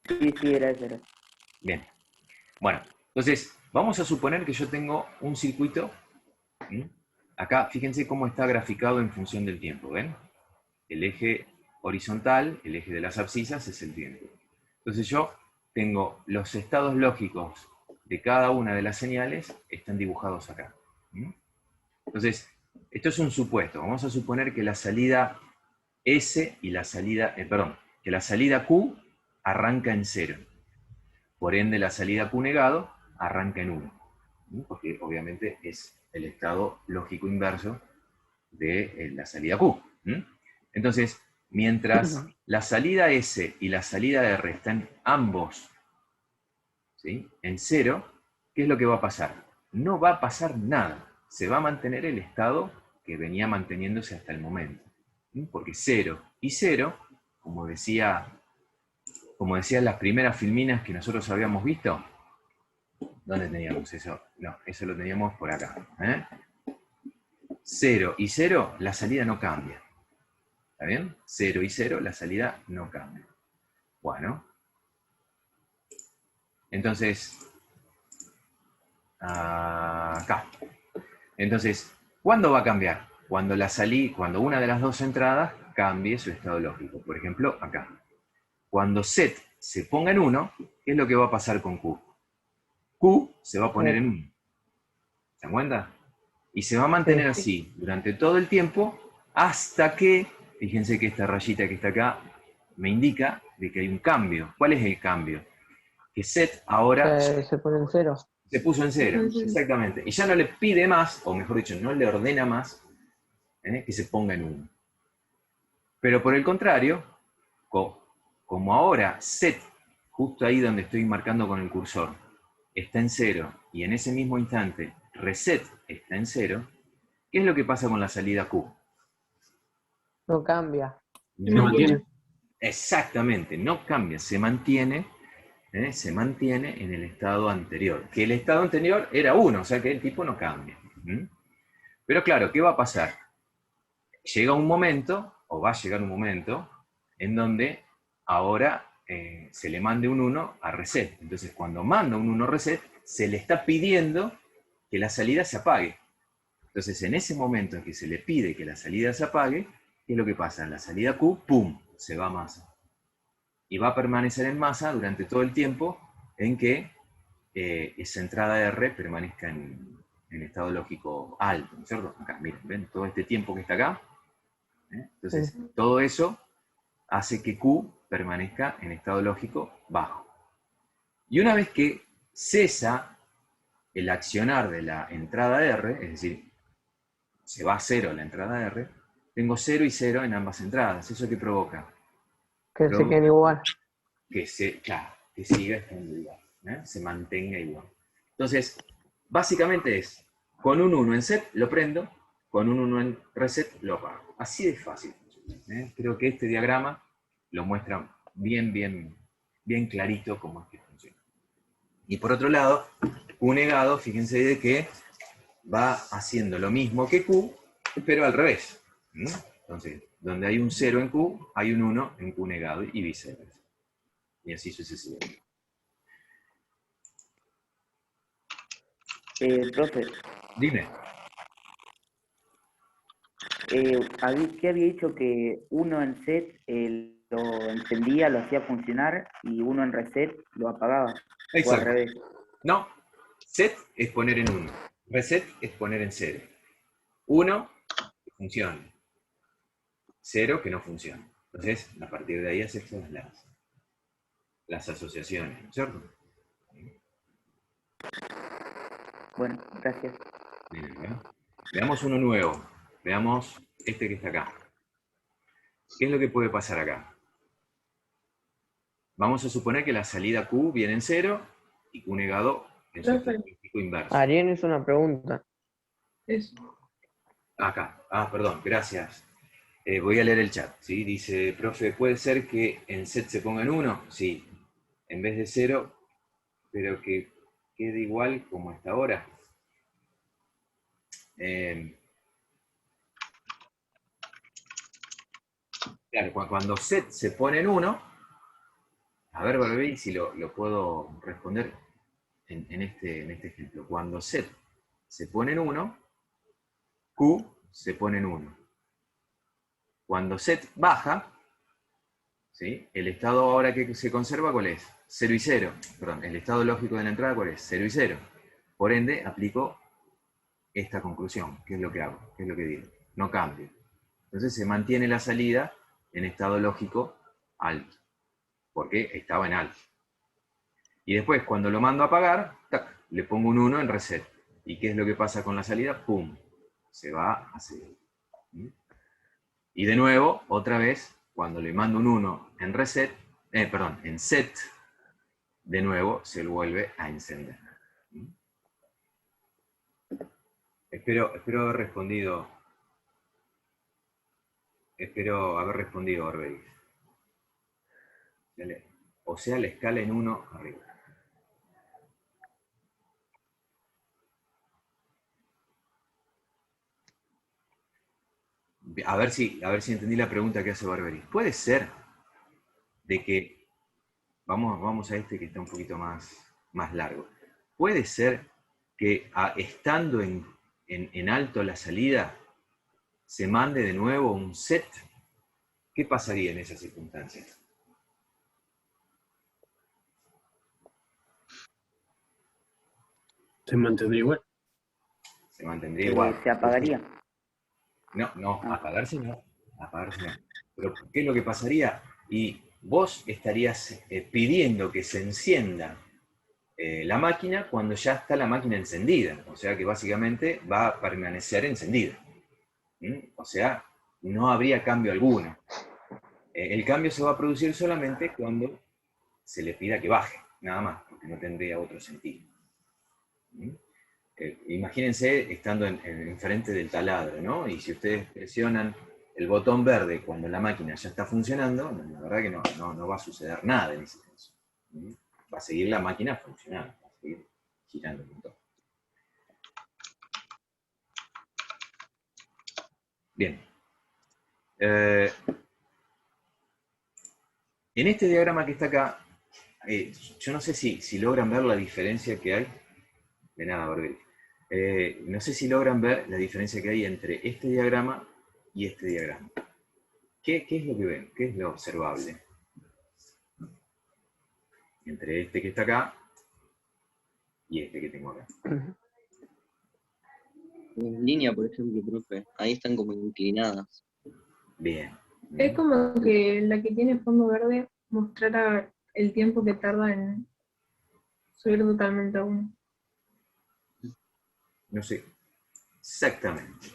Sí, era eso. Bien. Bueno, entonces, vamos a suponer que yo tengo un circuito. Acá, fíjense cómo está graficado en función del tiempo, ¿ven? El eje horizontal, el eje de las abscisas, es el tiempo. Entonces yo tengo los estados lógicos de cada una de las señales, están dibujados acá. Entonces, esto es un supuesto. Vamos a suponer que la salida S y la salida, que la salida Q arranca en 0. Por ende, la salida Q negado arranca en 1. Porque obviamente es el estado lógico inverso de la salida Q. Entonces, mientras la salida S y la salida R están ambos, ¿sí?, en 0, ¿qué es lo que va a pasar? No va a pasar nada. Se va a mantener el estado que venía manteniéndose hasta el momento. Porque 0 y 0, como decían las primeras filminas que nosotros habíamos visto, ¿dónde teníamos eso? No, eso lo teníamos por acá. 0 y 0, la salida no cambia. ¿Está bien? 0 y 0, la salida no cambia. Bueno. Entonces, acá. Entonces, ¿cuándo va a cambiar? Cuando una de las dos entradas cambie su estado lógico. Por ejemplo, acá. Cuando set se ponga en 1, ¿qué es lo que va a pasar con Q? Q se va a poner en 1. ¿Se dan cuenta? Y se va a mantener así durante todo el tiempo hasta que, fíjense que esta rayita que está acá me indica de que hay un cambio. ¿Cuál es el cambio? Que set ahora Se pone en 0. se puso en 0, exactamente. Y ya no le pide más, o mejor dicho, no le ordena más que se ponga en 1. Pero por el contrario, como ahora set, justo ahí donde estoy marcando con el cursor, está en 0, y en ese mismo instante reset está en 0, ¿qué es lo que pasa con la salida Q? No cambia. Se mantiene. Exactamente, no cambia, se mantiene en el estado anterior. Que el estado anterior era 1, o sea que el tipo no cambia. Pero claro, ¿qué va a pasar? Llega un momento, o va a llegar un momento, en donde ahora se le mande un 1 a reset. Entonces, cuando manda un 1 reset, se le está pidiendo que la salida se apague. Entonces, en ese momento en que se le pide que la salida se apague, ¿qué es lo que pasa? La salida Q, ¡pum!, se va a masa. Y va a permanecer en masa durante todo el tiempo en que esa entrada R permanezca en estado lógico alto, ¿no es cierto? Acá, miren, ¿ven? Todo este tiempo que está acá. Entonces, todo eso hace que Q permanezca en estado lógico bajo. Y una vez que cesa el accionar de la entrada R, es decir, se va a 0 la entrada R, tengo 0 y 0 en ambas entradas. ¿Eso qué provoca? Que se queden igual. Que siga estando igual, se mantenga igual. Entonces, básicamente es, con un 1 en set lo prendo, con un 1 en reset lo apago. Así de fácil. Creo que este diagrama lo muestra bien clarito cómo es que funciona. Y por otro lado, Q negado, fíjense de que va haciendo lo mismo que Q, pero al revés. Entonces, donde hay un 0 en Q, hay un 1 en Q negado y viceversa. Y así sucesivamente. Profe, Dime. ¿qué había dicho que uno en set lo encendía, lo hacía funcionar y uno en reset lo apagaba? Exacto. O al revés. No, set es poner en 1, reset es poner en 0. 1, que funcione. 0, que no funcione. Entonces, a partir de ahí haces todas las asociaciones, ¿no es cierto? Bueno, gracias. Bien, veamos uno nuevo. Veamos este que está acá. ¿Qué es lo que puede pasar acá? Vamos a suponer que la salida Q viene en 0 y Q negado en su estadístico inverso. Ariel hizo una pregunta. Eso. Acá. Perdón, gracias. Voy a leer el chat. ¿Sí? Dice, profe, ¿puede ser que en set se ponga en 1? Sí. En vez de 0, pero que quede igual como hasta ahora. Claro, cuando set se pone en 1, a ver, Barbie, si lo puedo responder en este ejemplo. Cuando set se pone en 1, Q se pone en 1. Cuando set baja, ¿sí? El estado ahora que se conserva, ¿cuál es? 0 y 0. Perdón, el estado lógico de la entrada, ¿cuál es? 0 y 0. Por ende, aplico esta conclusión. ¿Qué es lo que hago? ¿Qué es lo que digo? No cambio. Entonces se mantiene la salida en estado lógico alto, porque estaba en alto. Y después, cuando lo mando a apagar, tac, le pongo un 1 en reset. ¿Y qué es lo que pasa con la salida? ¡Pum! Se va a 0. Y de nuevo, otra vez, cuando le mando un 1 en reset, en set, de nuevo se vuelve a encender. Espero haber respondido. Orbelix. O sea, la escala en 1 arriba. A ver si entendí la pregunta que hace Barberis. Puede ser de que, vamos a este que está un poquito más largo. Puede ser que estando en alto la salida, se mande de nuevo un set. ¿Qué pasaría en esas circunstancias? Se mantendría igual. Se mantendría igual. Se apagaría. No, apagarse no. Pero ¿qué es lo que pasaría? Y vos estarías pidiendo que se encienda la máquina cuando ya está la máquina encendida. O sea que básicamente va a permanecer encendida. O sea, no habría cambio alguno. El cambio se va a producir solamente cuando se le pida que baje, nada más, porque no tendría otro sentido. Imagínense estando enfrente del taladro, ¿no? Y si ustedes presionan el botón verde cuando la máquina ya está funcionando, la verdad que no va a suceder nada en ese caso. Va a seguir la máquina funcionando, va a seguir girando el motor. Bien. En este diagrama que está acá, yo no sé si logran ver la diferencia que hay. De nada, Barbel. No sé si logran ver la diferencia que hay entre este diagrama y este diagrama. ¿Qué es lo que ven? ¿Qué es lo observable? Entre este que está acá y este que tengo acá. En línea, por ejemplo, profe, ahí están como inclinadas. Bien. Es como que la que tiene fondo verde mostrara el tiempo que tarda en subir totalmente a 1. No sé. Exactamente.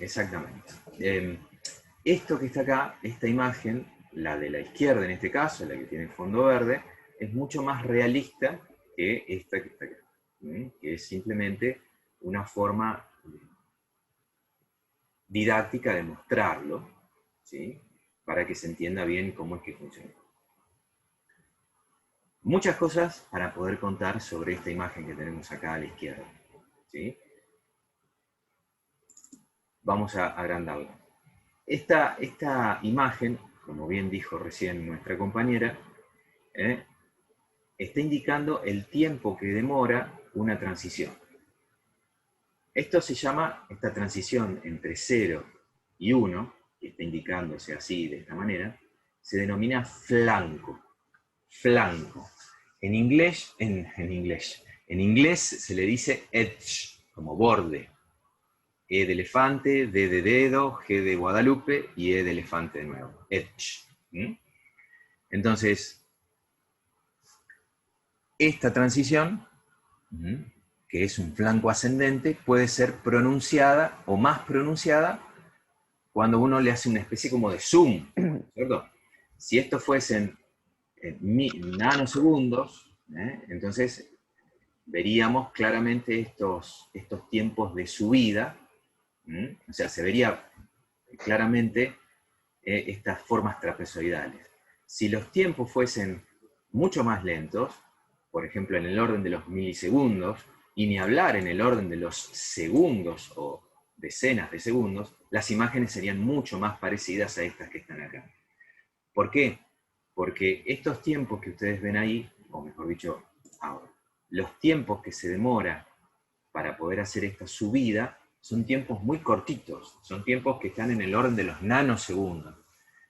Esto que está acá, esta imagen, la de la izquierda en este caso, la que tiene fondo verde, es mucho más realista que esta que está acá. Que es simplemente una forma didáctica de mostrarlo, ¿sí? Para que se entienda bien cómo es que funciona. Muchas cosas para poder contar sobre esta imagen que tenemos acá a la izquierda, ¿sí? Vamos a agrandarla. Esta imagen, como bien dijo recién nuestra compañera, está indicando el tiempo que demora una transición. Esto se llama, esta transición entre 0 y 1, que está indicándose así, de esta manera, se denomina flanco. Flanco. En inglés se le dice edge, como borde. E de elefante, D de dedo, G de Guadalupe y E de elefante de nuevo. Edge. Entonces, esta transición, que es un flanco ascendente, puede ser pronunciada o más pronunciada cuando uno le hace una especie como de zoom, ¿cierto? Si esto fuesen nanosegundos, entonces veríamos claramente estos tiempos de subida, o sea, se vería claramente estas formas trapezoidales. Si los tiempos fuesen mucho más lentos, por ejemplo en el orden de los milisegundos, y ni hablar en el orden de los segundos o decenas de segundos, las imágenes serían mucho más parecidas a estas que están acá. ¿Por qué? Porque estos tiempos que ustedes ven ahí, o mejor dicho, ahora, los tiempos que se demora para poder hacer esta subida son tiempos muy cortitos, son tiempos que están en el orden de los nanosegundos.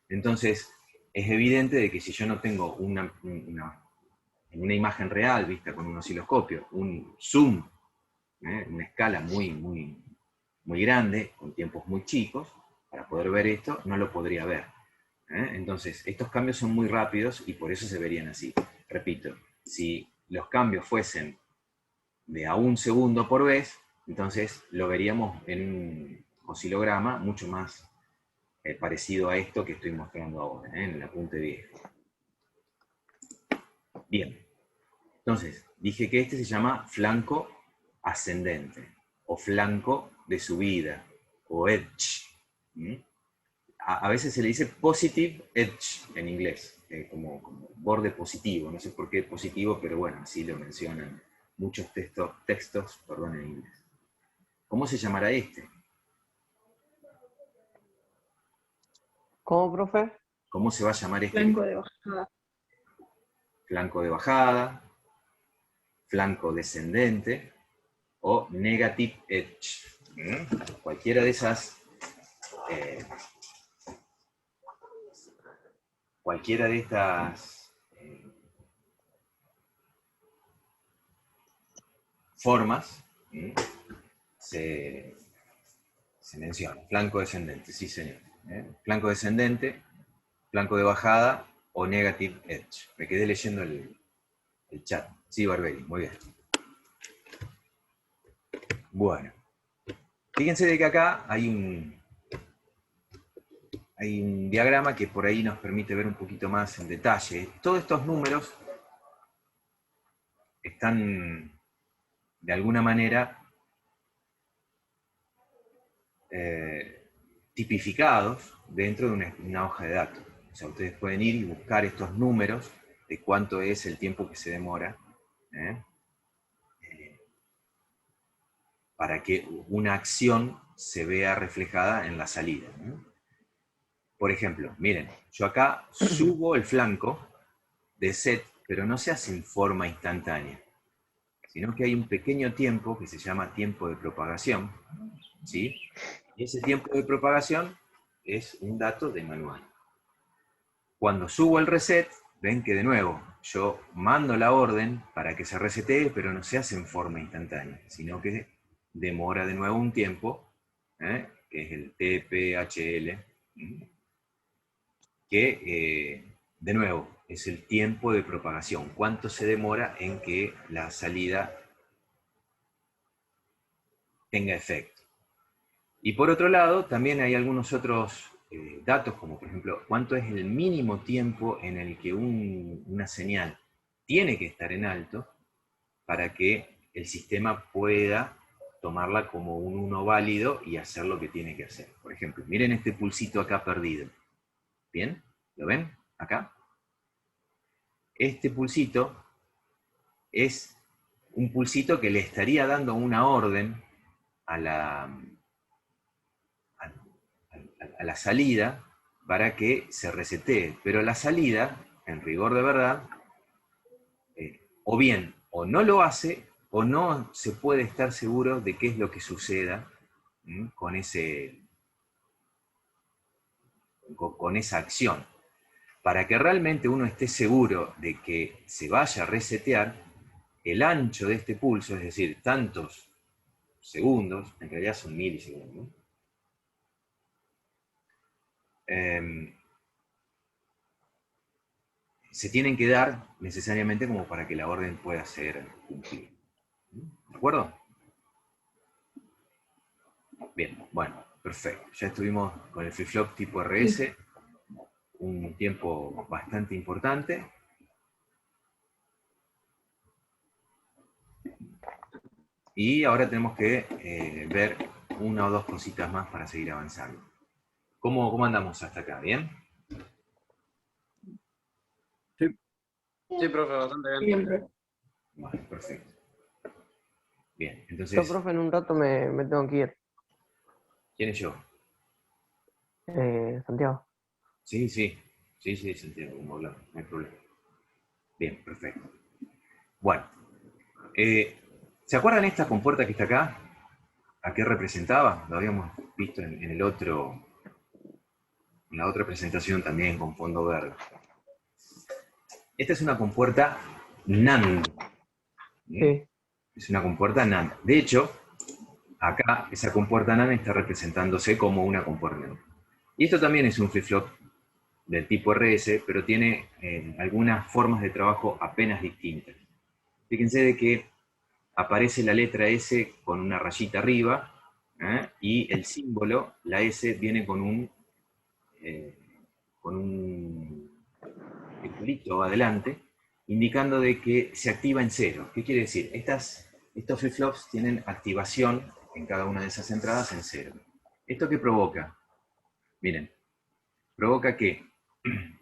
Entonces, es evidente de que si yo no tengo una imagen real vista con un osciloscopio, un zoom, una escala muy grande, con tiempos muy chicos, para poder ver esto, no lo podría ver. Entonces, estos cambios son muy rápidos y por eso se verían así. Repito, si los cambios fuesen de a 1 segundo por vez, entonces lo veríamos en un oscilograma mucho más parecido a esto que estoy mostrando ahora, en el apunte viejo. Bien, entonces, dije que este se llama flanco ascendente, o flanco de subida, o edge. A veces se le dice positive edge en inglés, como borde positivo, no sé por qué positivo, pero bueno, así lo mencionan muchos textos en inglés. ¿Cómo se llamará este? ¿Cómo, profe? ¿Cómo se va a llamar este? Flanco de bajada. Flanco de bajada, flanco descendente o negative edge. Cualquiera de esas formas se menciona. Flanco descendente, sí señor. Flanco descendente, flanco de bajada o negative edge. Me quedé leyendo el chat. Sí, Barberi, muy bien. Bueno. Fíjense de que acá hay un diagrama que por ahí nos permite ver un poquito más en detalle. Todos estos números están, de alguna manera, tipificados dentro de una hoja de datos. O sea, ustedes pueden ir y buscar estos números de cuánto es el tiempo que se demora para que una acción se vea reflejada en la salida. Por ejemplo, miren, yo acá subo el flanco de set, pero no se hace en forma instantánea, sino que hay un pequeño tiempo que se llama tiempo de propagación, ¿sí? Y ese tiempo de propagación es un dato de manual. Cuando subo el reset, ven que de nuevo, yo mando la orden para que se resetee, pero no se hace en forma instantánea, sino que demora de nuevo un tiempo, que es el TPHL, que, de nuevo, es el tiempo de propagación. ¿Cuánto se demora en que la salida tenga efecto? Y por otro lado, también hay algunos otros datos, como por ejemplo, cuánto es el mínimo tiempo en el que una señal tiene que estar en alto para que el sistema pueda tomarla como un 1 válido y hacer lo que tiene que hacer. Por ejemplo, miren este pulsito acá perdido. ¿Bien? ¿Lo ven? Acá. Este pulsito es un pulsito que le estaría dando una orden a la salida para que se resetee. Pero la salida, en rigor de verdad, o bien o no lo hace, o no se puede estar seguro de qué es lo que suceda con esa acción. Para que realmente uno esté seguro de que se vaya a resetear, el ancho de este pulso, es decir, tantos segundos, en realidad son milisegundos, se tienen que dar necesariamente como para que la orden pueda ser cumplida. ¿De acuerdo? Bien, bueno, perfecto. Ya estuvimos con el flip-flop tipo RS un tiempo bastante importante. Y ahora tenemos que ver una o dos cositas más para seguir avanzando. ¿Cómo andamos hasta acá? ¿Bien? Sí, profe, bastante bien. Siempre. Vale, perfecto. Bien, Yo, entonces, profe, en un rato me tengo que ir. ¿quién es yo? Santiago. Sí, sí, sí, sí, se entiende cómo hablar, no hay problema. Bien, perfecto. Bueno, ¿se acuerdan esta compuerta que está acá? ¿A qué representaba? Lo habíamos visto en el otro, en la otra presentación también con fondo verde. Esta es una compuerta NAND. Sí. Es una compuerta NAND. De hecho, acá esa compuerta NAND está representándose como una compuerta NAND. Y esto también es un flip-flop del tipo RS, pero tiene algunas formas de trabajo apenas distintas. Fíjense de que aparece la letra S con una rayita arriba, y el símbolo, la S, viene con un circulito adelante, indicando de que se activa en cero. ¿Qué quiere decir? Estos flip-flops tienen activación en cada una de esas entradas en cero. ¿Esto qué provoca? Miren, provoca que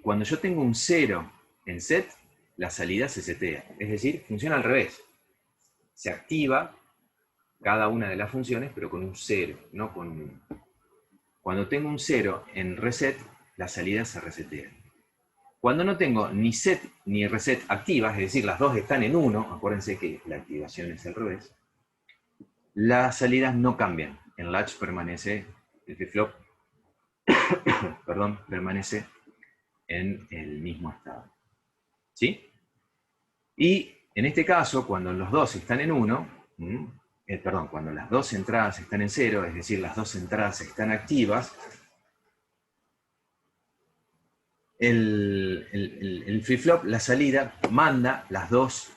cuando yo tengo un 0 en set, la salida se setea. Es decir, funciona al revés. Se activa cada una de las funciones, pero con un 0, no con un 1. Cuando tengo un 0 en reset, la salida se resetea. Cuando no tengo ni set ni reset activas, es decir, las dos están en 1, acuérdense que la activación es al revés, las salidas no cambian. En latch permanece, el flip-flop, perdón, permanece en el mismo estado. ¿Sí? Y en este caso, cuando los dos están en 1, cuando las dos entradas están en 0, es decir, las dos entradas están activas, el flip-flop, la salida, manda las dos,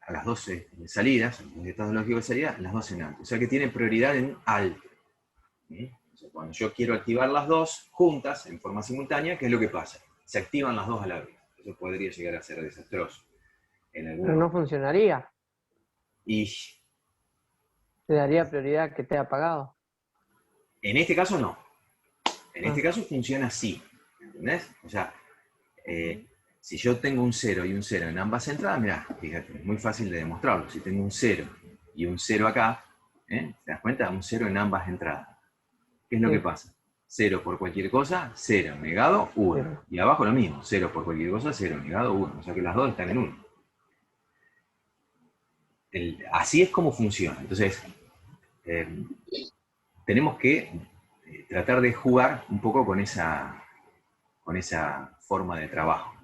a las dos salidas, los estados lógicos de salida, las dos en alto. O sea que tiene prioridad en alto. O sea, cuando yo quiero activar las dos juntas, en forma simultánea, ¿qué es lo que pasa? Se activan las dos a la vez. Eso podría llegar a ser desastroso en Pero algunos. no funcionaría. Y Te daría prioridad que esté apagado. en este caso no. En este Ah. caso funciona así. ¿Entendés? O sea, si yo tengo un 0 y un 0 en ambas entradas, mirá, fíjate, es muy fácil de demostrarlo. Si tengo un 0 y un 0 acá, ¿te das cuenta? Un 0 en ambas entradas. ¿Qué es lo Sí. que pasa? 0 por cualquier cosa, 0, negado, 1. Cero. Y abajo lo mismo, 0 por cualquier cosa, 0, negado, 1. O sea que las dos están en 1. Así es como funciona. Entonces, tenemos que tratar de jugar un poco con esa forma de trabajo.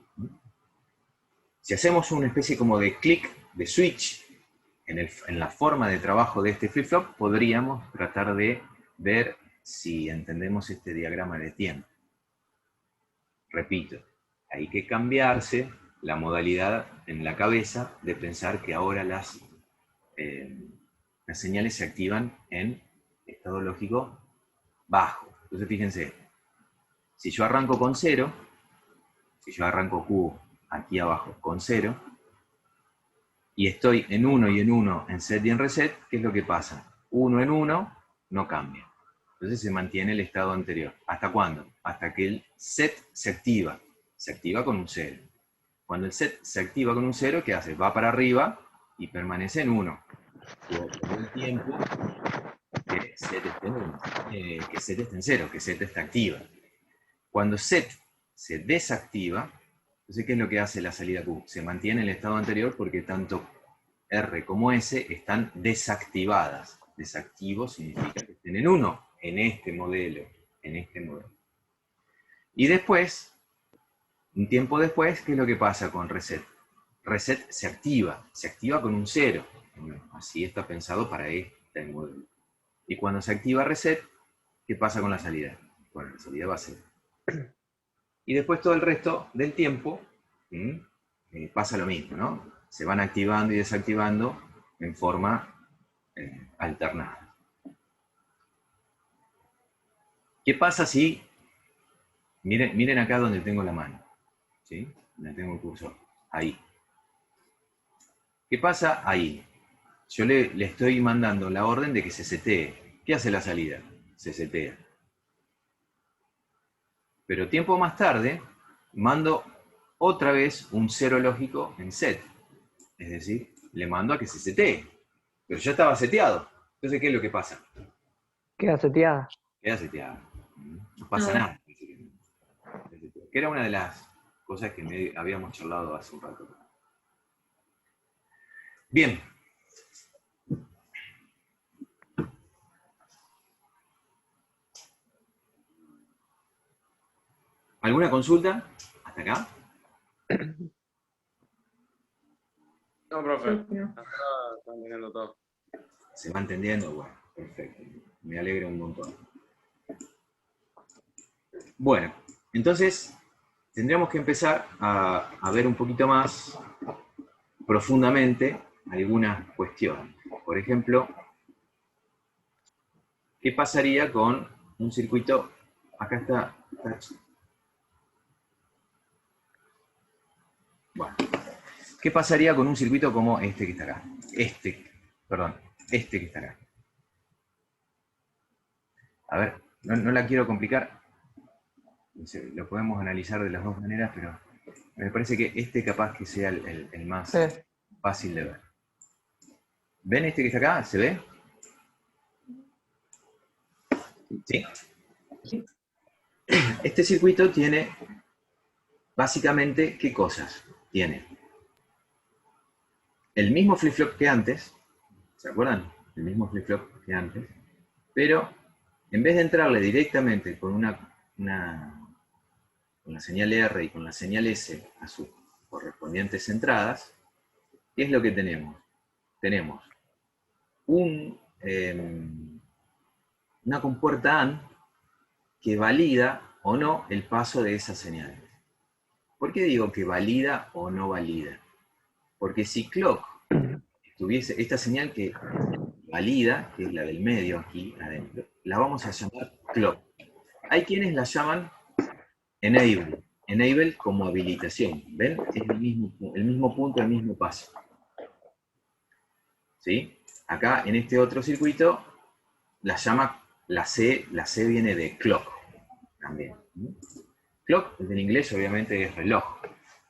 Si hacemos una especie como de clic, de switch, en la forma de trabajo de este flip-flop, podríamos tratar de ver si entendemos este diagrama de tiempo. Repito, hay que cambiarse la modalidad en la cabeza de pensar que ahora las señales se activan en estado lógico bajo. Entonces fíjense, si yo arranco con 0, si yo arranco Q aquí abajo con 0, y estoy en 1 y en 1 en set y en reset, ¿qué es lo que pasa? 1 en 1 no cambia. Entonces se mantiene el estado anterior. ¿Hasta cuándo? Hasta que el set se activa. Se activa con un 0. Cuando el set se activa con un 0, ¿qué hace? Va para arriba y permanece en 1. Todo el tiempo que set esté en 1. Que set esté en 0, que set está activa. Cuando set se desactiva, entonces, ¿qué es lo que hace la salida Q? Se mantiene el estado anterior porque tanto R como S están desactivadas. Desactivo significa que estén en 1, en este modelo, Y después, un tiempo después, ¿qué es lo que pasa con reset? Reset se activa con un 0. Así está pensado para este modelo. Y cuando se activa reset, ¿qué pasa con la salida? Bueno, la salida va a 0. Y después todo el resto del tiempo pasa lo mismo, ¿no? Se van activando y desactivando en forma alternada. ¿Qué pasa si, miren acá donde tengo la mano, ¿sí? Donde tengo el cursor, ahí. ¿Qué pasa ahí? Yo le estoy mandando la orden de que se setee. ¿Qué hace la salida? Se setea. Pero tiempo más tarde, mando otra vez un 0 lógico en set. Es decir, le mando a que se setee. Pero ya estaba seteado. Entonces, ¿qué es lo que pasa? Queda seteada. Queda seteado. No pasa nada. Que era una de las cosas que habíamos charlado hace un rato. Bien. ¿Alguna consulta? ¿Hasta acá? No, profe. No. Acá están entendiendo todo. ¿Se va entendiendo? Bueno, perfecto. Me alegra un montón. Bueno, entonces tendríamos que empezar a ver un poquito más profundamente algunas cuestiones. Por ejemplo, ¿qué pasaría con un circuito? Acá está. Bueno, ¿qué pasaría con un circuito como este que está acá? Este que está acá. A ver, no la quiero complicar. Lo podemos analizar de las dos maneras, pero me parece que este capaz que sea el más fácil de ver. ¿Ven este que está acá? ¿Se ve? ¿Sí? Este circuito tiene básicamente, ¿qué cosas? Tiene el mismo flip-flop que antes, ¿se acuerdan? El mismo flip-flop que antes, pero en vez de entrarle directamente con con la señal R y con la señal S a sus correspondientes entradas, ¿qué es lo que tenemos? Tenemos una compuerta AND que valida o no el paso de esas señales. ¿Por qué digo que valida o no valida? Porque si clock tuviese esta señal que valida, que es la del medio aquí adentro, la vamos a llamar clock. Hay quienes la llaman enable. Enable como habilitación. ¿Ven? Es el mismo punto, el mismo paso. ¿Sí? Acá en este otro circuito la llama la C viene de clock también. Clock en inglés obviamente es reloj.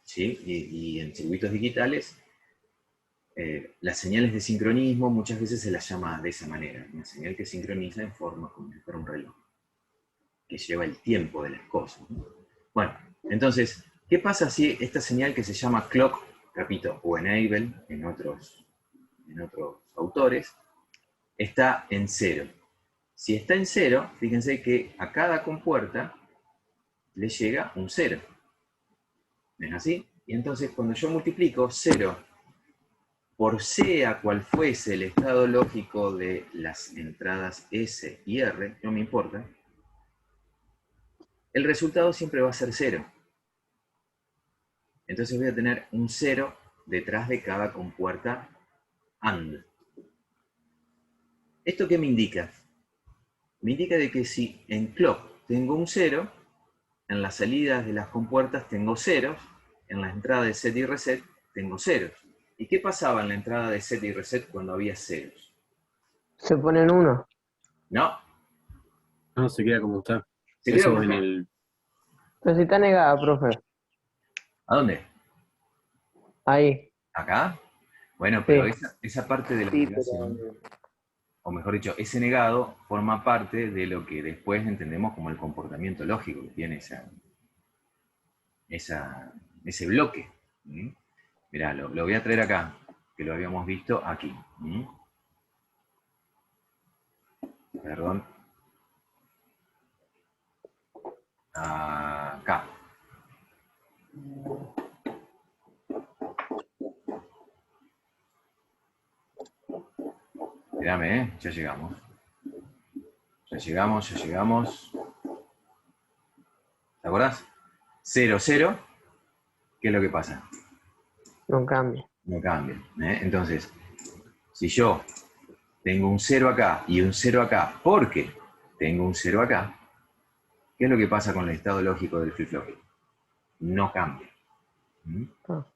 ¿Sí? Y en circuitos digitales las señales de sincronismo muchas veces se las llama de esa manera. Una señal que sincroniza en forma como si fuera un reloj, que lleva el tiempo de las cosas, ¿no? Bueno, entonces, ¿qué pasa si esta señal que se llama clock, repito, o enable en otros autores, está en 0? Si está en 0, fíjense que a cada compuerta le llega un 0. ¿Es así? Y entonces cuando yo multiplico 0 por sea cual fuese el estado lógico de las entradas S y R, no me importa, el resultado siempre va a ser 0. Entonces voy a tener un 0 detrás de cada compuerta AND. ¿Esto qué me indica? Me indica de que si en clock tengo un 0, en las salidas de las compuertas tengo ceros, en la entrada de set y reset tengo ceros. ¿Y qué pasaba en la entrada de set y reset cuando había ceros? Se pone en 1. No. No, se queda como está. Se queda Eso como en está. el... Pero si está negada, profe. ¿A dónde? Ahí. ¿Acá? Bueno, pero Sí. esa parte de la Sí, negación, pero o mejor dicho, ese negado forma parte de lo que después entendemos como el comportamiento lógico que tiene ese bloque. ¿Sí? Mirá, lo voy a traer acá, que lo habíamos visto aquí. ¿Sí? Perdón. Acá. Espérame, ya llegamos. Ya llegamos. ¿Te acordás? 0, 0. ¿Qué es lo que pasa? No cambia. No cambia. Entonces, si yo tengo un 0 acá y un 0 acá, porque tengo un 0 acá, ¿qué es lo que pasa con el estado lógico del flip-flop? No cambia. Ah.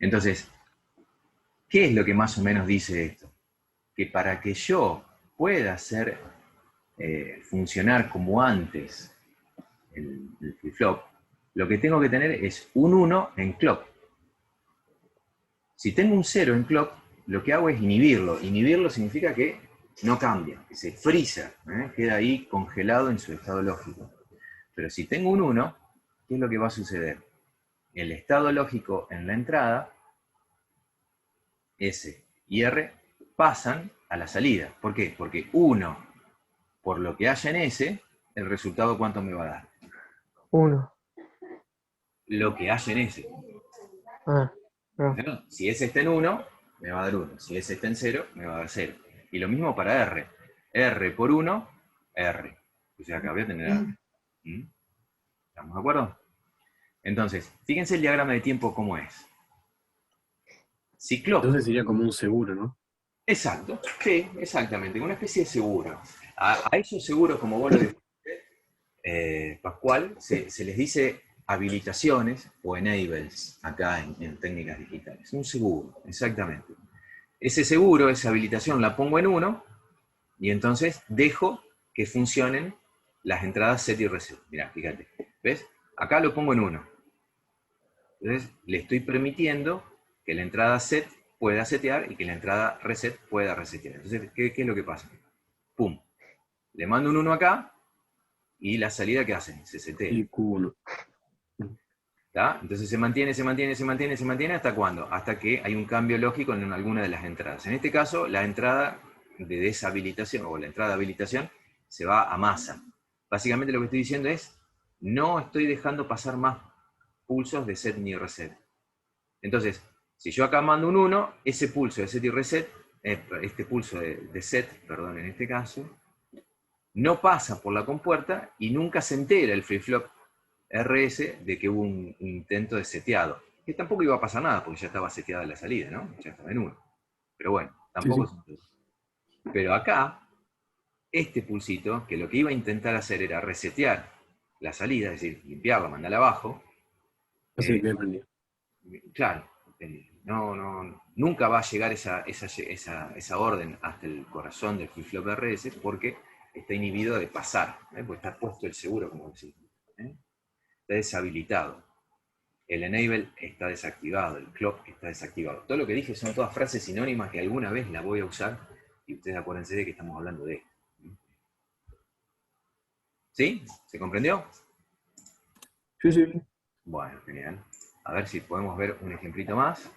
Entonces, ¿qué es lo que más o menos dice esto? Que para que yo pueda hacer funcionar como antes el flip-flop, lo que tengo que tener es un 1 en clock. Si tengo un 0 en clock, lo que hago es inhibirlo. Inhibirlo significa que no cambia, que se frisa, queda ahí congelado en su estado lógico. Pero si tengo un 1, ¿qué es lo que va a suceder? El estado lógico en la entrada, S y R, pasan a la salida. ¿Por qué? Porque 1, por lo que haya en S, el resultado ¿cuánto me va a dar? 1. Lo que haya en S. Ah, no. ¿No? Si S está en 1, me va a dar 1. Si S está en 0, me va a dar 0. Y lo mismo para R. R por 1, R. O sea, acá voy a tener R. ¿Estamos de acuerdo? Entonces, fíjense el diagrama de tiempo cómo es. Si clock... Entonces sería como un seguro, ¿no? Exacto, sí, exactamente, una especie de seguro. A esos seguros, como vos lo dijiste, Pascual, se les dice habilitaciones o enables acá en técnicas digitales. Un seguro, exactamente. Ese seguro, esa habilitación la pongo en 1 y entonces dejo que funcionen las entradas set y reset. Mirá, fíjate, ¿ves? Acá lo pongo en 1. Entonces le estoy permitiendo que la entrada set pueda setear y que la entrada reset pueda resetear. Entonces, ¿qué es lo que pasa? ¡Pum! Le mando un 1 acá y la salida, ¿qué hace? Se setea. Y Q1. ¿Está? Entonces se mantiene ¿hasta cuándo? Hasta que hay un cambio lógico en alguna de las entradas. En este caso, la entrada de deshabilitación o la entrada de habilitación se va a masa. Básicamente lo que estoy diciendo es, no estoy dejando pasar más pulsos de set ni reset. Entonces, si yo acá mando un 1, ese pulso de set y reset, este pulso de set, perdón, en este caso, no pasa por la compuerta y nunca se entera el flip-flop RS de que hubo un intento de seteado. Que tampoco iba a pasar nada, porque ya estaba seteada la salida, ¿no? Ya estaba en 1. Pero bueno, tampoco Sí. se entera. Pero acá, este pulsito, que lo que iba a intentar hacer era resetear la salida, es decir, limpiarla, mandarla abajo. Así que prendido. Claro, nunca va a llegar esa orden hasta el corazón del flip-flop RS porque está inhibido de pasar, porque está puesto el seguro, como decimos. Está deshabilitado. El enable está desactivado, el clock está desactivado. Todo lo que dije son todas frases sinónimas que alguna vez la voy a usar y ustedes acuérdense de que estamos hablando de esto. ¿Sí? ¿Se comprendió? Sí, sí. Bueno, genial. A ver si podemos ver un ejemplito más,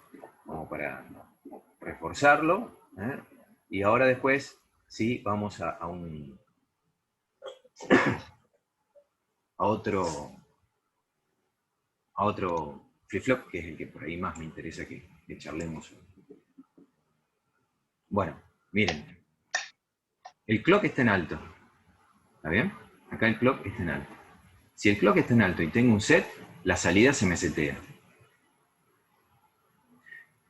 como para reforzarlo. Y ahora después, sí, vamos a otro flip-flop, que es el que por ahí más me interesa que charlemos. Bueno, miren. El clock está en alto. ¿Está bien? Acá el clock está en alto. Si el clock está en alto y tengo un set, la salida se me setea.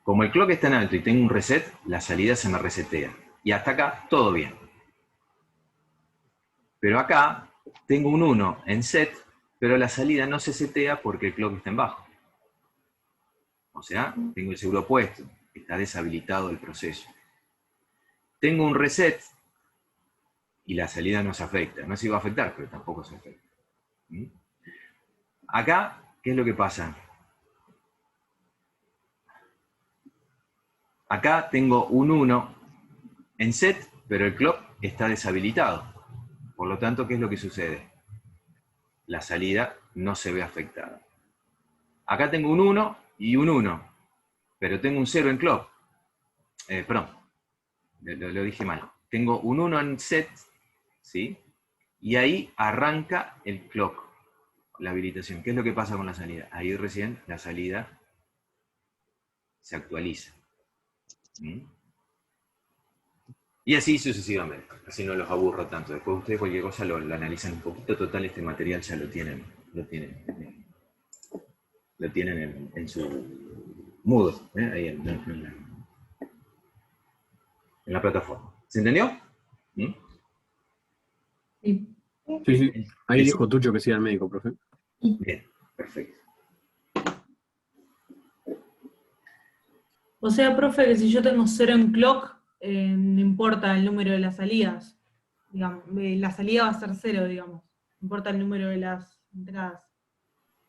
Como el clock está en alto y tengo un reset, la salida se me resetea. Y hasta acá, todo bien. Pero acá, tengo un 1 en set, pero la salida no se setea porque el clock está en bajo. O sea, tengo el seguro puesto, está deshabilitado el proceso. Tengo un reset y la salida no se afecta. No se iba a afectar, pero tampoco se afecta. Acá, ¿qué es lo que pasa? Acá tengo un 1 en set, pero el clock está deshabilitado. Por lo tanto, ¿qué es lo que sucede? La salida no se ve afectada. Acá tengo un 1 y un 1, pero tengo un 0 en clock. Perdón, lo dije mal. Tengo un 1 en set, ¿sí? Y ahí arranca el clock, la habilitación. ¿Qué es lo que pasa con la salida? Ahí recién la salida se actualiza. Y así sucesivamente, así no los aburro tanto. Después ustedes cualquier cosa lo analizan un poquito. Total, este material ya lo tienen en su Moodle, ahí en la plataforma. ¿Se entendió? Sí. Sí, sí. Ahí dijo Tucho que sí al médico, profe. Bien, perfecto. O sea, profe, que si yo tengo 0 en clock, no importa el número de las salidas. Digamos, la salida va a ser 0, digamos. No importa el número de las entradas.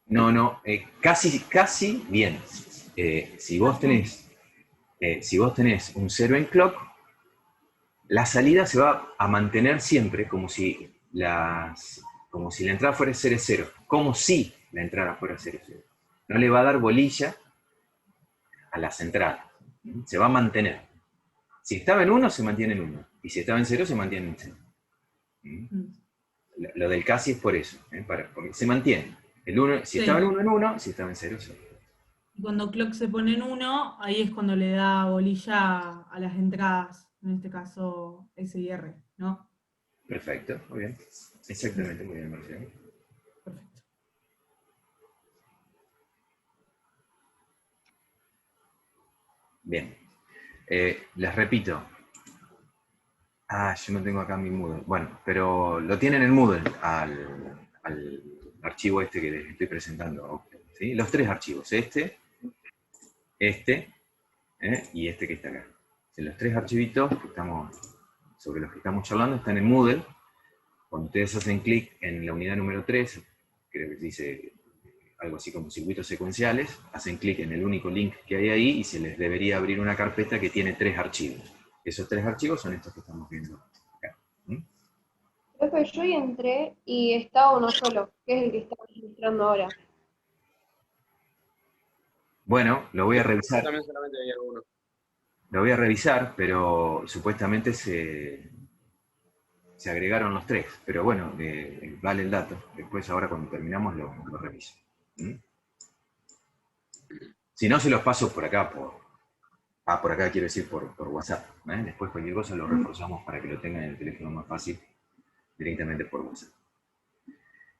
No, casi bien. Si vos tenés si vos tenés un 0 en clock, la salida se va a mantener siempre como si la entrada fuera 0, como si la entrada fuera 0. No le va a dar bolilla a las entradas. Se va a mantener. Si estaba en 1, se mantiene en 1. Y si estaba en 0, se mantiene en 0. Lo del casi es por eso. Porque se mantiene. El 1, si estaba en 1, en 1. Si estaba en 0, 0. Y cuando clock se pone en 1, ahí es cuando le da bolilla a las entradas, en este caso S y R, ¿no? Perfecto, muy bien. Exactamente, muy bien, Marcelo. Perfecto. Bien. Les repito. Yo no tengo acá mi Moodle. Bueno, pero lo tienen en Moodle al archivo este que les estoy presentando. ¿Sí? Los 3 archivos. Este y este que está acá. Los 3 archivitos sobre los que estamos charlando están en Moodle. Cuando ustedes hacen clic en la unidad número 3, creo que dice algo así como circuitos secuenciales, hacen clic en el único link que hay ahí y se les debería abrir una carpeta que tiene 3 archivos. Esos 3 archivos son estos que estamos viendo acá. Profe, yo entré y estaba uno solo, que es el que estamos mostrando ahora. Bueno, lo voy a revisar. Yo también solamente veía uno. Lo voy a revisar, pero supuestamente se agregaron los 3. Pero bueno, vale el dato. Después, ahora cuando terminamos, lo reviso. Si no, se los paso por acá, por acá quiero decir por WhatsApp. Después cualquier cosa lo reforzamos para que lo tengan en el teléfono más fácil, directamente por WhatsApp.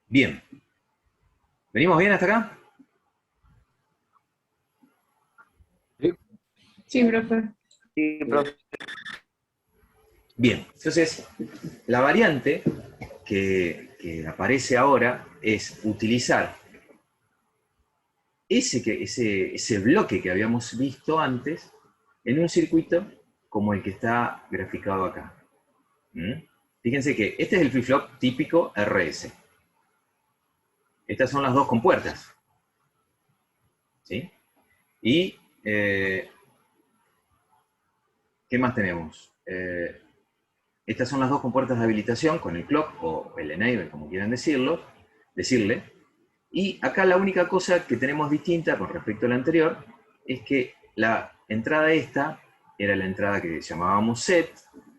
Bien. ¿Venimos bien hasta acá? Sí, profe. Sí, profe. Bien, entonces, la variante que aparece ahora es utilizar ese bloque que habíamos visto antes en un circuito como el que está graficado acá. Fíjense que este es el flip-flop típico RS. Estas son las 2 compuertas. ¿Sí? Y, ¿qué más tenemos? Estas son las 2 compuertas de habilitación con el clock o el enable, como quieran decirle. Y acá la única cosa que tenemos distinta con respecto a la anterior es que la entrada esta era la entrada que llamábamos set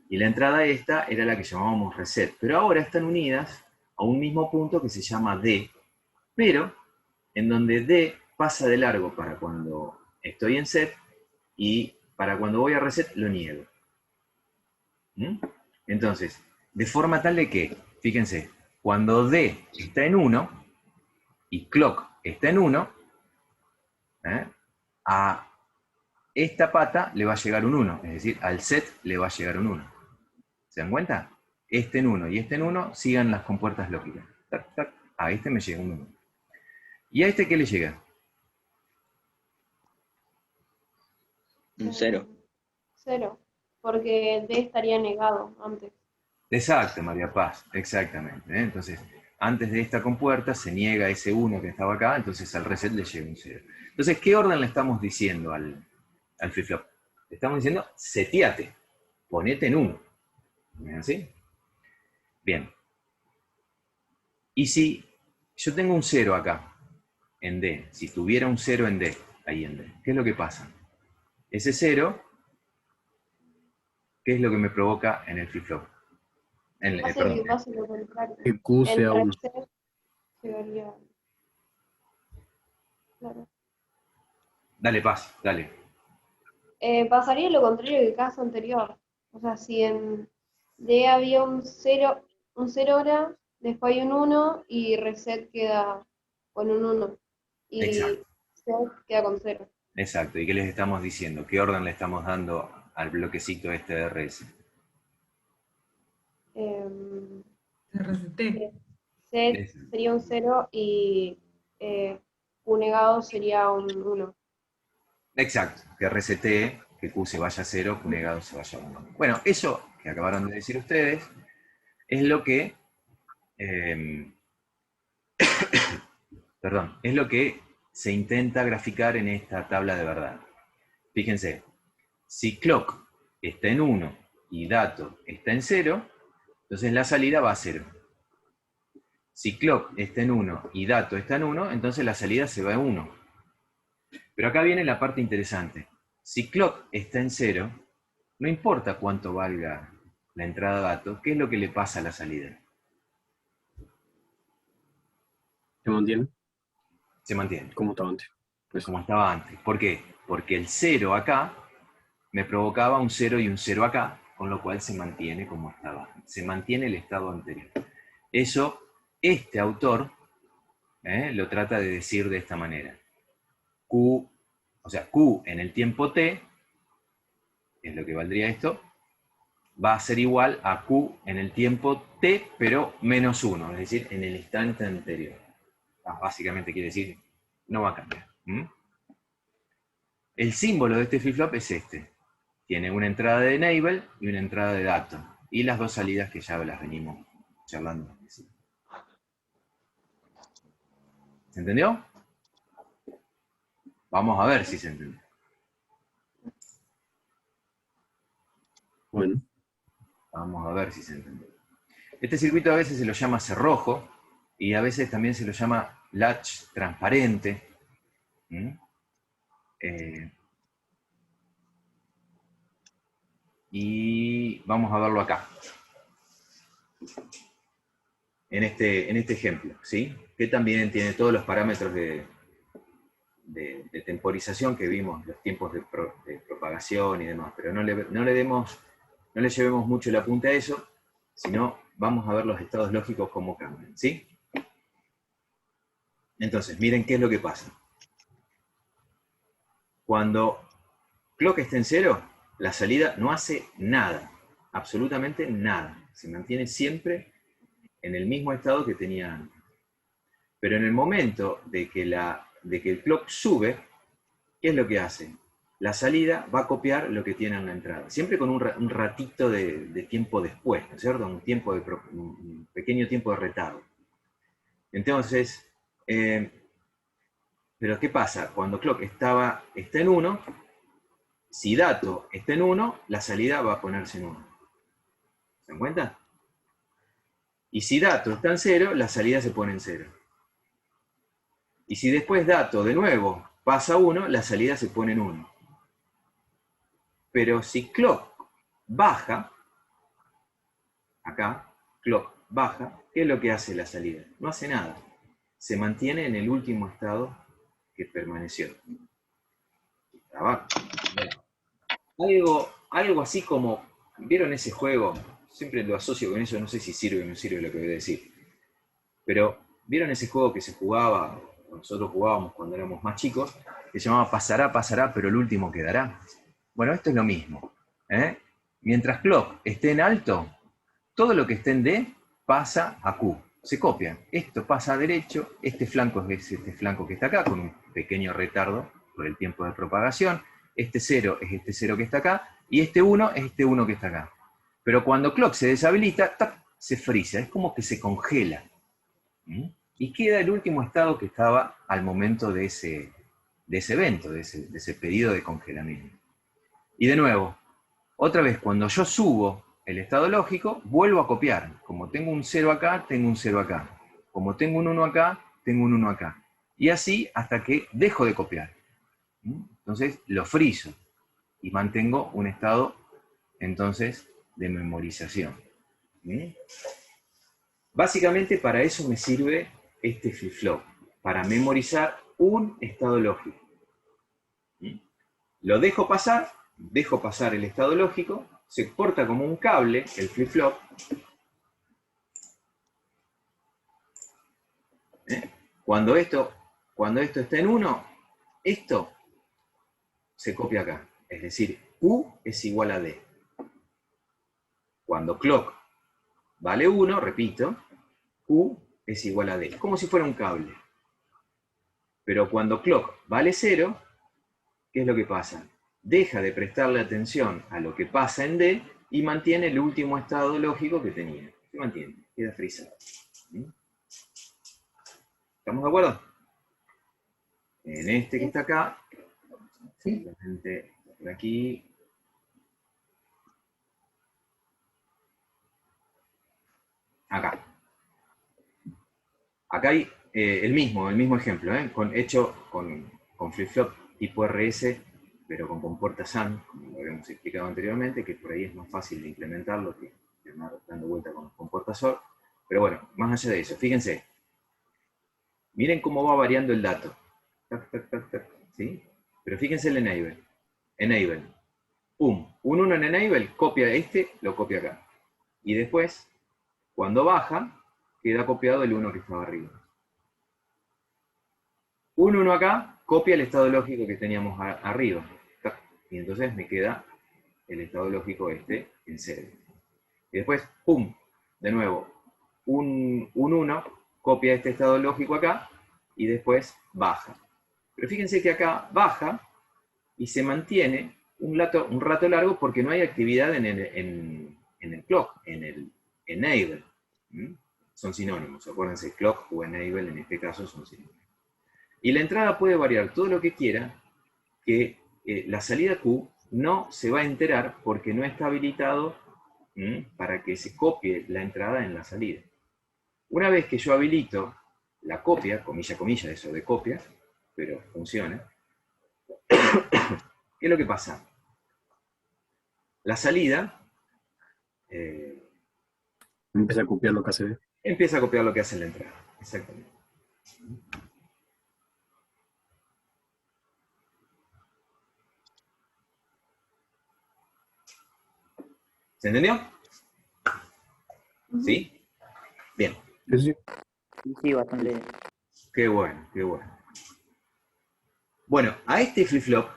y la entrada esta era la que llamábamos reset. Pero ahora están unidas a un mismo punto que se llama D, pero en donde D pasa de largo para cuando estoy en set y para cuando voy a reset lo niego. Entonces, de forma tal de que, fíjense, cuando D está en 1 y clock está en 1, a esta pata le va a llegar un 1, es decir, al set le va a llegar un 1. ¿Se dan cuenta? Este en 1 y este en 1 sigan las compuertas lógicas. Tac, tac. A este me llega un 1. ¿Y a este qué le llega? Un 0. 0, porque D estaría negado antes. Exacto, María Paz, exactamente. Entonces, antes de esta compuerta se niega ese 1 que estaba acá, entonces al reset le llega un 0. Entonces, ¿qué orden le estamos diciendo al flip-flop? Le estamos diciendo, seteate, ponete en 1. ¿Es así? Bien. Y si yo tengo un 0 acá, en D, si tuviera un 0 en D, ahí en D, ¿qué es lo que pasa? Ese 0, ¿qué es lo que me provoca en el flip-flop? Hace que pase lo contrario. Que Q sea El 1. reset llegaría. Claro. Dale, Paz, dale. Pasaría lo contrario del caso anterior. O sea, si en D había un 0 hora, después hay un 1 y reset queda con un 1. Y Exacto. set queda con 0. Exacto. ¿Y qué les estamos diciendo? ¿Qué orden le estamos dando al bloquecito este de RS? RCT. Set sería un 0 y Q negado sería un 1. Exacto. Que RST, que Q se vaya a 0, Q negado se vaya a 1. Bueno, eso que acabaron de decir ustedes es lo que... perdón, es lo que se intenta graficar en esta tabla de verdad. Fíjense, Si clock está en 1 y dato está en 0, entonces la salida va a 0. Si clock está en 1 y dato está en 1, entonces la salida se va a 1. Pero acá viene la parte interesante. Si clock está en 0, no importa cuánto valga la entrada dato, ¿qué es lo que le pasa a la salida? ¿Se mantiene? Se mantiene. Como estaba antes. Eso. Como estaba antes. ¿Por qué? Porque el 0 acá me provocaba un 0 y un 0 acá, con lo cual se mantiene como estaba. Se mantiene el estado anterior. Eso, este autor lo trata de decir de esta manera. Q, o sea, Q en el tiempo t, es lo que valdría esto, va a ser igual a Q en el tiempo t, pero menos 1, es decir, en el instante anterior. Básicamente quiere decir, no va a cambiar. El símbolo de este flip-flop es este. Tiene una entrada de enable y una entrada de dato. Y las dos salidas que ya las venimos charlando. ¿Se entendió? Vamos a ver si se entendió. Bueno. Vamos a ver si se entendió. Este circuito a veces se lo llama cerrojo y a veces también se lo llama latch transparente. Y vamos a verlo acá. En este ejemplo, ¿sí? Que también tiene todos los parámetros de temporización que vimos, los tiempos de propagación y demás, pero no le llevemos mucho la punta a eso, sino vamos a ver los estados lógicos cómo cambian, ¿sí? Entonces, miren qué es lo que pasa. Cuando clock está en 0, la salida no hace nada, absolutamente nada. Se mantiene siempre en el mismo estado que tenía antes. Pero en el momento de que el clock sube, ¿qué es lo que hace? La salida va a copiar lo que tiene en la entrada, siempre con un ratito de tiempo después, ¿no es cierto? Un pequeño tiempo de retardo. Entonces, pero ¿qué pasa? Cuando clock está en 1, si dato está en 1, la salida va a ponerse en 1. ¿Se dan cuenta? Y si dato está en 0, la salida se pone en 0. Y si después dato de nuevo pasa a 1, la salida se pone en 1. Pero si clock baja, acá, clock baja, ¿qué es lo que hace la salida? No hace nada. Se mantiene en el último estado que permaneció. Algo así como, ¿vieron ese juego? Siempre lo asocio con eso, no sé si sirve o no sirve lo que voy a decir. Pero, ¿vieron ese juego que se jugaba, nosotros jugábamos cuando éramos más chicos, que se llamaba pasará, pasará, pero el último quedará? Bueno, esto es lo mismo. Mientras clock esté en alto, todo lo que esté en D pasa a Q. Se copia. Esto pasa a derecho, este flanco es este flanco que está acá, con un pequeño retardo por el tiempo de propagación. Este 0 es este 0 que está acá, y este 1 es este 1 que está acá. Pero cuando clock se deshabilita, ¡tac!, se frisa, es como que se congela. Y queda el último estado que estaba al momento de ese evento, de ese pedido de congelamiento. Y de nuevo, otra vez, cuando yo subo el estado lógico, vuelvo a copiar. Como tengo un 0 acá, tengo un 0 acá. Como tengo un 1 acá, tengo un 1 acá. Y así hasta que dejo de copiar. Entonces lo friso y mantengo un estado, entonces, de memorización. Básicamente para eso me sirve este flip-flop, para memorizar un estado lógico. Lo dejo pasar el estado lógico, se porta como un cable el flip-flop. Cuando esto está en 1, esto se copia acá. Es decir, Q es igual a D. Cuando clock vale 1, repito, Q es igual a D. Es como si fuera un cable. Pero cuando clock vale 0, ¿qué es lo que pasa? Deja de prestarle atención a lo que pasa en D y mantiene el último estado lógico que tenía. Se mantiene, queda frisado. ¿Estamos de acuerdo? En este que está acá, simplemente por aquí, acá. Acá hay el mismo ejemplo, hecho con flip-flop tipo RS, pero con compuerta SAN, como lo habíamos explicado anteriormente, que por ahí es más fácil de implementarlo que andar dando vuelta con compuertas SOR. Pero bueno, más allá de eso, fíjense. Miren cómo va variando el dato. Tac, tac, tac, tac, ¿sí? Pero fíjense el enable. Enable. Pum. Un 1 en enable, copia lo copia acá. Y después, cuando baja, queda copiado el 1 que estaba arriba. Un 1 acá, copia el estado lógico que teníamos arriba. Y entonces me queda el estado lógico en 0. Y después, pum, de nuevo, un 1 copia este estado lógico acá y después baja. Pero fíjense que acá baja y se mantiene un rato largo porque no hay actividad en el clock, en el enable. Son sinónimos, acuérdense, clock o enable en este caso son sinónimos. Y la entrada puede variar todo lo que quiera, que la salida Q no se va a enterar porque no está habilitado para que se copie la entrada en la salida. Una vez que yo habilito la copia, comilla, comilla, eso de copia, pero funciona, ¿qué es lo que pasa? La salida Empieza a copiar lo que hace. empieza a copiar lo que hace en la entrada. Exactamente. ¿Se entendió? ¿Sí? Bien. Sí. Sí, bastante bien. Qué bueno, qué bueno. Bueno, a este flip-flop,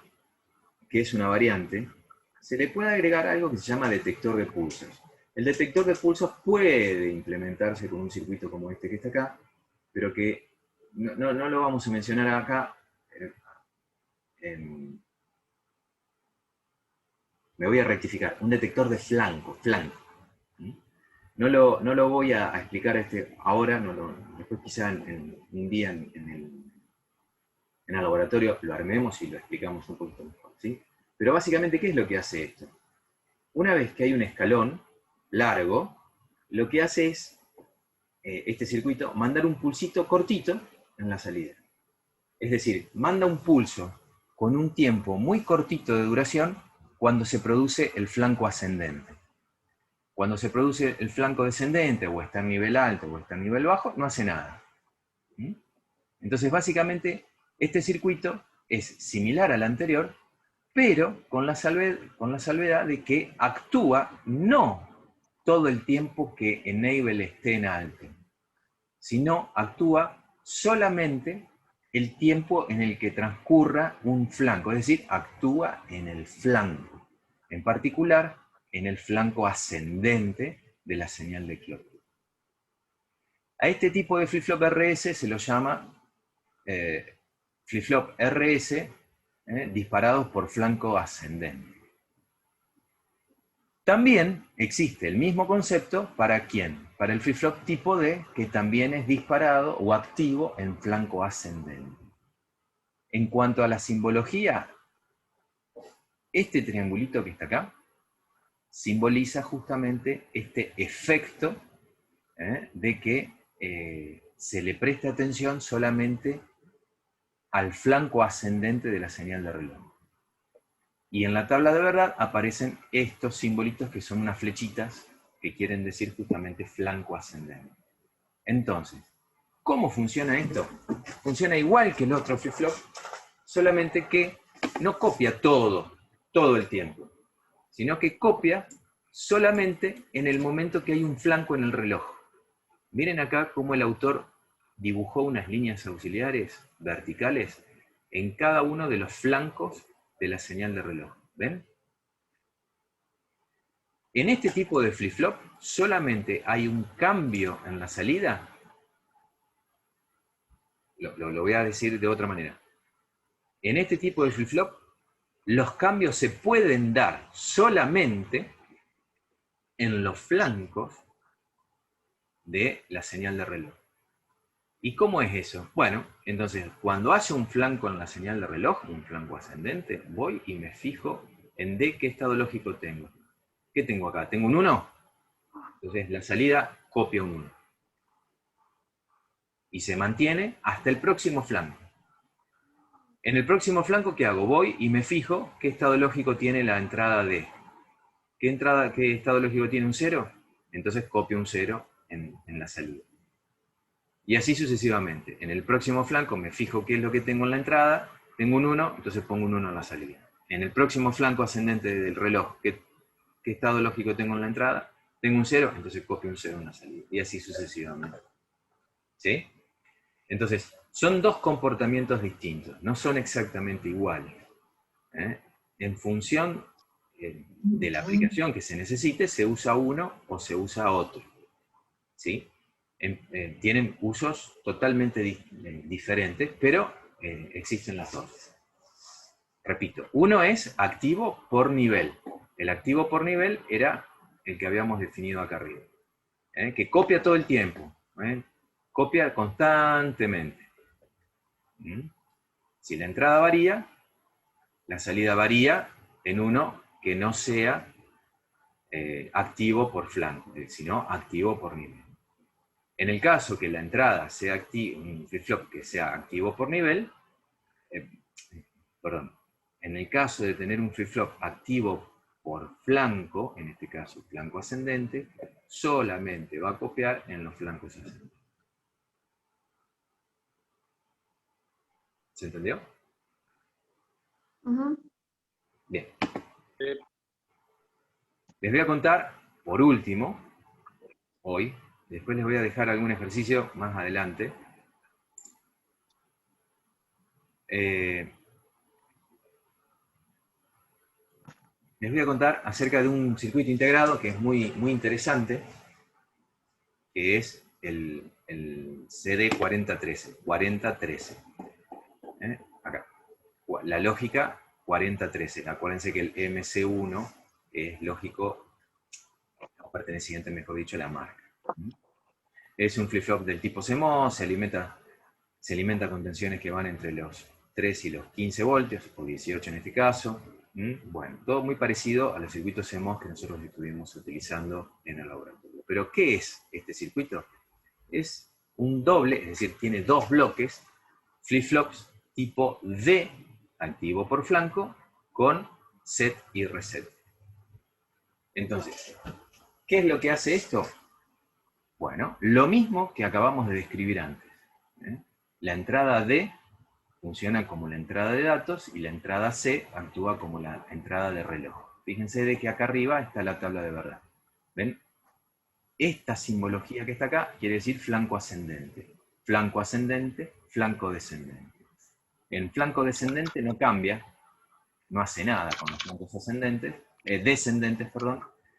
que es una variante, se le puede agregar algo que se llama detector de pulsos. El detector de pulsos puede implementarse con un circuito como este que está acá, pero que no lo vamos a mencionar acá. Me voy a rectificar, un detector de flanco. No lo voy a explicar ahora, después quizá un día en el laboratorio lo armemos y lo explicamos un poquito mejor, ¿sí? Pero básicamente, ¿qué es lo que hace esto? Una vez que hay un escalón largo, lo que hace es, este circuito, mandar un pulsito cortito en la salida. Es decir, manda un pulso con un tiempo muy cortito de duración cuando se produce el flanco ascendente. Cuando se produce el flanco descendente, o está en nivel alto, o está en nivel bajo, no hace nada. Entonces, básicamente, este circuito es similar al anterior, pero con la salvedad de que actúa no todo el tiempo que enable esté en alto, sino actúa solamente el tiempo en el que transcurra un flanco, es decir, actúa en el flanco, en particular en el flanco ascendente de la señal de clock. A este tipo de flip-flop RS se lo llama flip-flop RS disparados por flanco ascendente. También existe el mismo concepto para ¿quién? Para el flip-flop tipo D, que también es disparado o activo en flanco ascendente. En cuanto a la simbología, este triangulito que está acá simboliza justamente este efecto de que se le preste atención solamente al flanco ascendente de la señal de reloj. Y en la tabla de verdad aparecen estos simbolitos que son unas flechitas que quieren decir justamente flanco ascendente. Entonces, ¿cómo funciona esto? Funciona igual que el otro flip-flop, solamente que no copia todo el tiempo, sino que copia solamente en el momento que hay un flanco en el reloj. Miren acá cómo el autor dibujó unas líneas auxiliares verticales en cada uno de los flancos de la señal de reloj. ¿Ven? En este tipo de flip-flop solamente hay un cambio en la salida. Lo voy a decir de otra manera. En este tipo de flip-flop, los cambios se pueden dar solamente en los flancos de la señal de reloj. ¿Y cómo es eso? Bueno, entonces, cuando haya un flanco en la señal de reloj, un flanco ascendente, voy y me fijo en D qué estado lógico tengo. ¿Qué tengo acá? ¿Tengo un 1? Entonces, la salida copia un 1. Y se mantiene hasta el próximo flanco. En el próximo flanco, ¿qué hago? Voy y me fijo qué estado lógico tiene la entrada D. ¿Qué estado lógico tiene un 0? Entonces copio un 0 en la salida. Y así sucesivamente. En el próximo flanco me fijo qué es lo que tengo en la entrada. Tengo un 1, entonces pongo un 1 en la salida. En el próximo flanco ascendente del reloj, ¿qué estado lógico tengo en la entrada? Tengo un 0, entonces copio un 0 en la salida. Y así sucesivamente. ¿Sí? Entonces, son dos comportamientos distintos. No son exactamente iguales. En función de la aplicación que se necesite, se usa uno o se usa otro. ¿Sí? Tienen usos totalmente diferentes, pero existen las dos. Repito, uno es activo por nivel. El activo por nivel era el que habíamos definido acá arriba. Que copia todo el tiempo. Copia constantemente. Si la entrada varía, la salida varía en uno que no sea activo por flanco, sino activo por nivel. En el caso que la entrada sea activa, un flip-flop que sea activo por nivel, en el caso de tener un flip-flop activo por flanco, en este caso flanco ascendente, solamente va a copiar en los flancos ascendentes. ¿Se entendió? Bien. Les voy a contar, por último, hoy, después les voy a dejar algún ejercicio más adelante. Les voy a contar acerca de un circuito integrado que es muy, muy interesante, que es el CD 4013. Acá. La lógica 4013. Acuérdense que el MC1 es lógico, o perteneciente, mejor dicho, a la marca. Es un flip-flop del tipo CMOS, se alimenta con tensiones que van entre los 3 y los 15 voltios, o 18 en este caso. Bueno, todo muy parecido a los circuitos CMOS que nosotros estuvimos utilizando en el laboratorio. Pero, ¿qué es este circuito? Es un doble, es decir, tiene dos bloques, flip-flops tipo D, activo por flanco, con set y reset. Entonces, ¿qué es lo que hace esto? Bueno, lo mismo que acabamos de describir antes. La entrada D funciona como la entrada de datos y la entrada C actúa como la entrada de reloj. Fíjense de que acá arriba está la tabla de verdad. ¿Ven? Esta simbología que está acá quiere decir flanco ascendente. Flanco ascendente, flanco descendente. En flanco descendente no cambia, no hace nada con los flancos descendentes,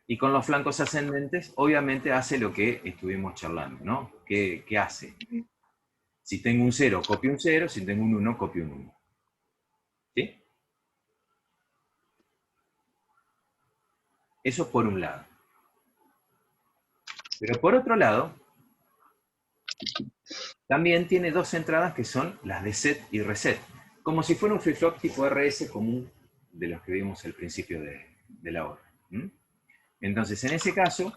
y con los flancos ascendentes obviamente hace lo que estuvimos charlando, ¿no? ¿Qué hace? Si tengo un 0, copio un 0, si tengo un 1, copio un 1. ¿Sí? Eso por un lado. Pero por otro lado, también tiene dos entradas que son las de set y reset, como si fuera un flip-flop tipo RS común de los que vimos al principio de la hora. Entonces, en ese caso,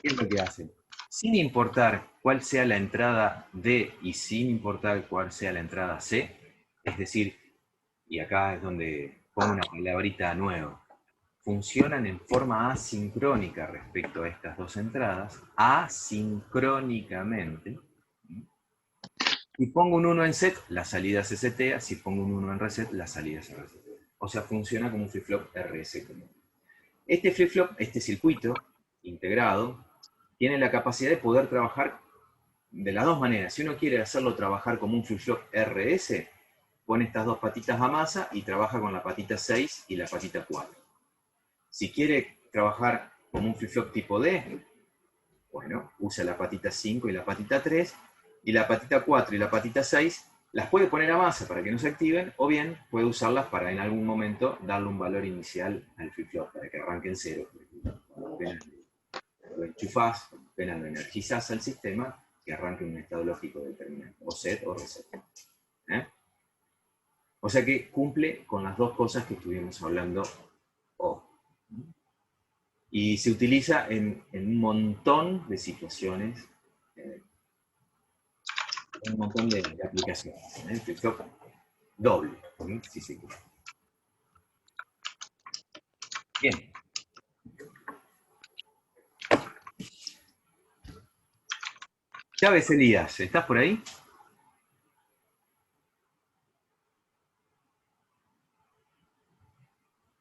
¿qué es lo que hace? Sin importar cuál sea la entrada D y sin importar cuál sea la entrada C, es decir, y acá es donde pongo una palabrita nueva, funcionan en forma asincrónica respecto a estas dos entradas, asincrónicamente. Si pongo un 1 en set, la salida se setea, si pongo un 1 en reset, la salida se resetea. O sea, funciona como un flip-flop RS común. Este flip-flop, este circuito integrado, tiene la capacidad de poder trabajar de las dos maneras. Si uno quiere hacerlo trabajar como un flip-flop RS, pone estas dos patitas a masa y trabaja con la patita 6 y la patita 4. Si quiere trabajar como un flip-flop tipo D, bueno, usa la patita 5 y la patita 3, y la patita 4 y la patita 6 las puede poner a masa para que no se activen, o bien puede usarlas para en algún momento darle un valor inicial al flip-flop, para que arranque en 0. Lo enchufás, apenas lo energizás al sistema, que arranque en un estado lógico determinado, o set o reset. O sea que cumple con las dos cosas que estuvimos hablando hoy. Y se utiliza en un montón de situaciones, en un montón de aplicaciones. Flip-flop doble, si se quiere. Bien. Chávez Elías, ¿estás por ahí?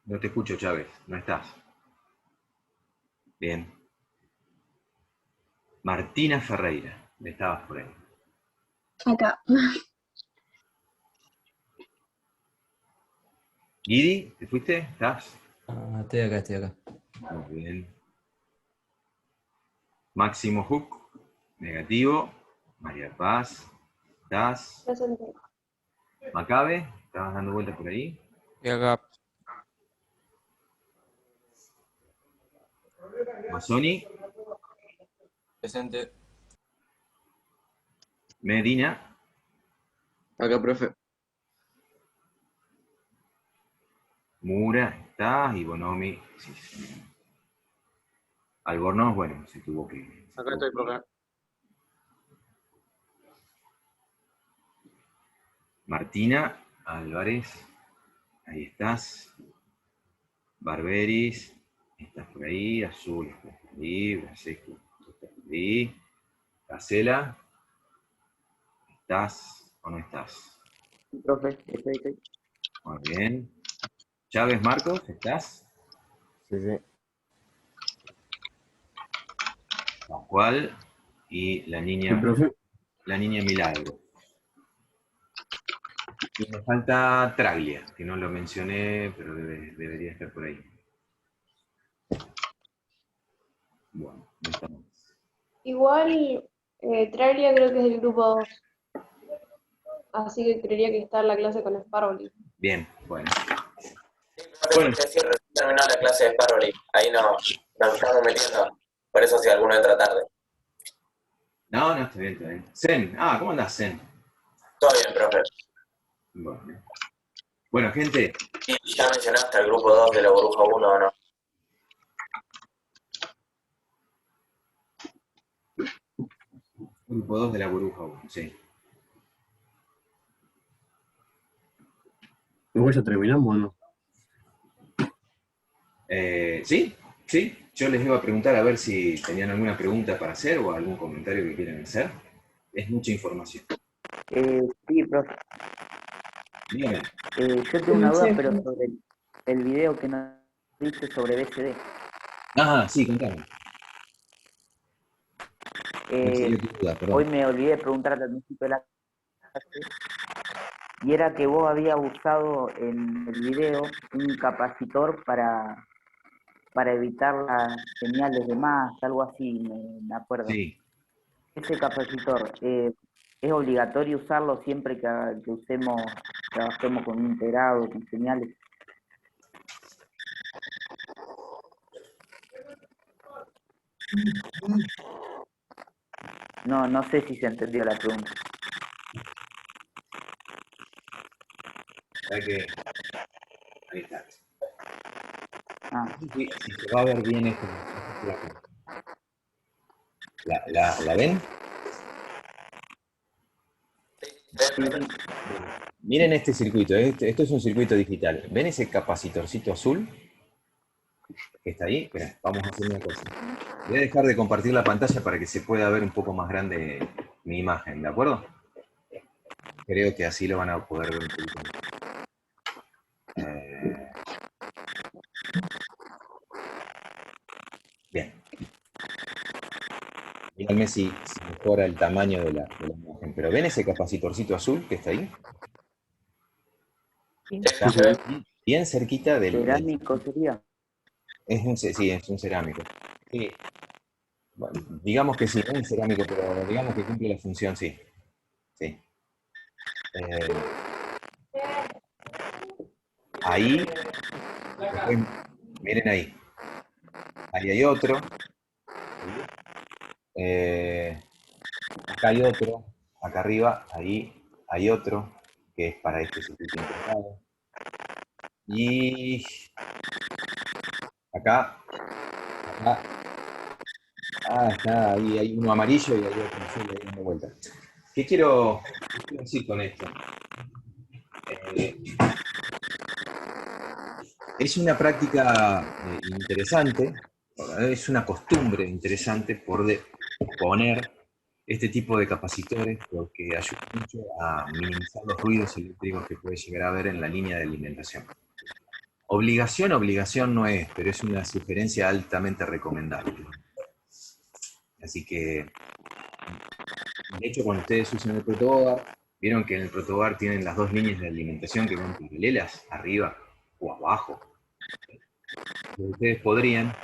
No te escucho, Chávez, no estás. Bien. Martina Ferreira, estabas por ahí. Acá. Guidi, ¿te fuiste? ¿Estás? Ah, estoy acá, estoy acá. Muy bien. Máximo Hook, negativo. María Paz, ¿estás? Presente. Macabe, ¿estabas dando vueltas por ahí? Y acá, Mazzoni, Presente. Medina, Acá, profe. Mura, ¿estás? Y Bonomi, sí. Albornoz, bueno, se tuvo que... Acá estoy, profe. Martina Álvarez, ahí estás. Barberis, estás por ahí. Azul, estás por ahí. Brasesco, estás por ahí. Gacela, ¿estás o no estás? Sí, profe, estoy. Muy bien. Chávez Marcos, ¿estás? Sí, sí. Pascual y la Sí, niña profe. Milagro. Y me falta Traglia, que no lo mencioné, pero debería estar por ahí. Bueno, no está más. Igual, Traglia creo que es del grupo 2. Así que creería que está en la clase con Sparrowly. Bien, bueno. Bueno, recién terminó la clase de Sparrowly. Ahí nos estamos metiendo. Por eso si alguno entra tarde. No, está bien, está bien. Zen, ¿cómo andás, Zen? Todo bien, profe. Bueno, gente. ¿Y ya mencionaste al grupo 2 de la burbuja 1 o no? Grupo 2 de la burbuja 1, sí. ¿Luego ya terminamos o no? Sí. Yo les iba a preguntar a ver si tenían alguna pregunta para hacer o algún comentario que quieran hacer. Es mucha información. Sí, profe. Dígame. Yo tengo una duda, pero sobre el video que nos dice sobre BCD. Sí, contame. Hoy me olvidé de preguntarte al principio de la clase, y era que vos habías usado en el video un capacitor para evitar las señales de más, algo así, me acuerdo. Sí. Ese capacitor, ¿es obligatorio usarlo siempre que trabajemos con un integrado, con señales? No sé si se entendió la pregunta. Ahí está. Sí, se va a ver bien esto. ¿La ven? Miren este circuito, esto es un circuito digital. ¿Ven ese capacitorcito azul que está ahí? Espera, vamos a hacer una cosa. Voy a dejar de compartir la pantalla para que se pueda ver un poco más grande mi imagen, ¿de acuerdo? Creo que así lo van a poder ver un poquito más. Bien. Díganme si mejora el tamaño de la imagen. Pero ¿ven ese capacitorcito azul que está ahí? Está bien cerquita del... ¿Cerámico sería? Sí, es un cerámico. Sí. Bueno, digamos que sí, no es cerámico, pero digamos que cumple la función, sí. Sí. Ahí, miren ahí. Ahí hay otro. Acá hay otro. Acá arriba, ahí hay otro, que es para este circuito integrado. Y acá Está ahí, hay uno amarillo y hay otro azul ahí dando vuelta. ¿Qué quiero decir con esto? Es una práctica interesante, es una costumbre interesante poner este tipo de capacitores porque ayuda mucho a minimizar los ruidos eléctricos que puede llegar a haber en la línea de alimentación. Obligación no es, pero es una sugerencia altamente recomendable. Así que, de hecho, cuando ustedes usan el protobar, vieron que en el protobar tienen las dos líneas de alimentación que van paralelas, arriba o abajo. Entonces, ustedes podrían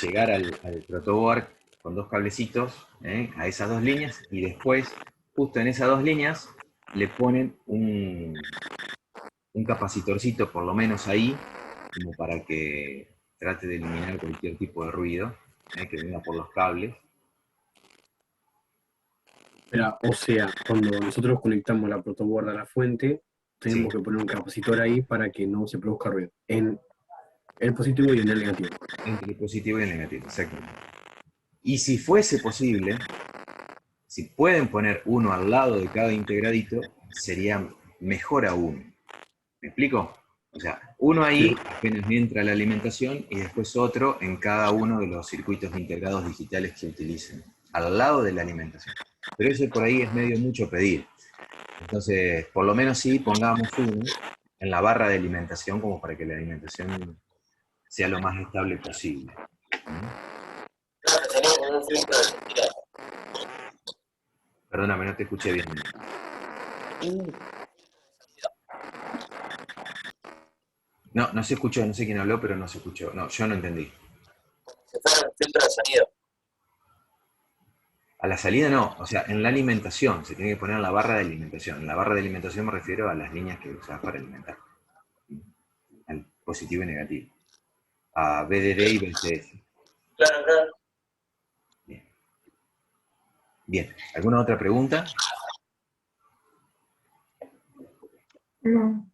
llegar al protoboard con dos cablecitos a esas dos líneas y después, justo en esas dos líneas, le ponen un capacitorcito, por lo menos ahí, como para que trate de eliminar cualquier tipo de ruido que venga por los cables. O sea, cuando nosotros conectamos la protoboard a la fuente, tenemos que poner un capacitor ahí para que no se produzca ruido. En el positivo y en el negativo. Entre el positivo y el negativo, exactamente. Y si fuese posible, si pueden poner uno al lado de cada integradito, sería mejor aún. ¿Me explico? O sea, uno ahí apenas entra la alimentación y después otro en cada uno de los circuitos integrados digitales que utilicen, al lado de la alimentación. Pero eso por ahí es medio mucho pedir. Entonces, por lo menos sí pongamos uno en la barra de alimentación como para que la alimentación sea lo más estable posible. Perdóname, no te escuché bien. No, no se escuchó, no sé quién habló, pero no se escuchó. No, yo no entendí. Se fueron el filtro de sonido. A la salida no, o sea, en la alimentación, se tiene que poner en la barra de alimentación. En la barra de alimentación me refiero a las líneas que usas para alimentar. Al positivo y negativo. A BDD y BCS. Claro, claro. Bien. Bien, ¿alguna otra pregunta? No.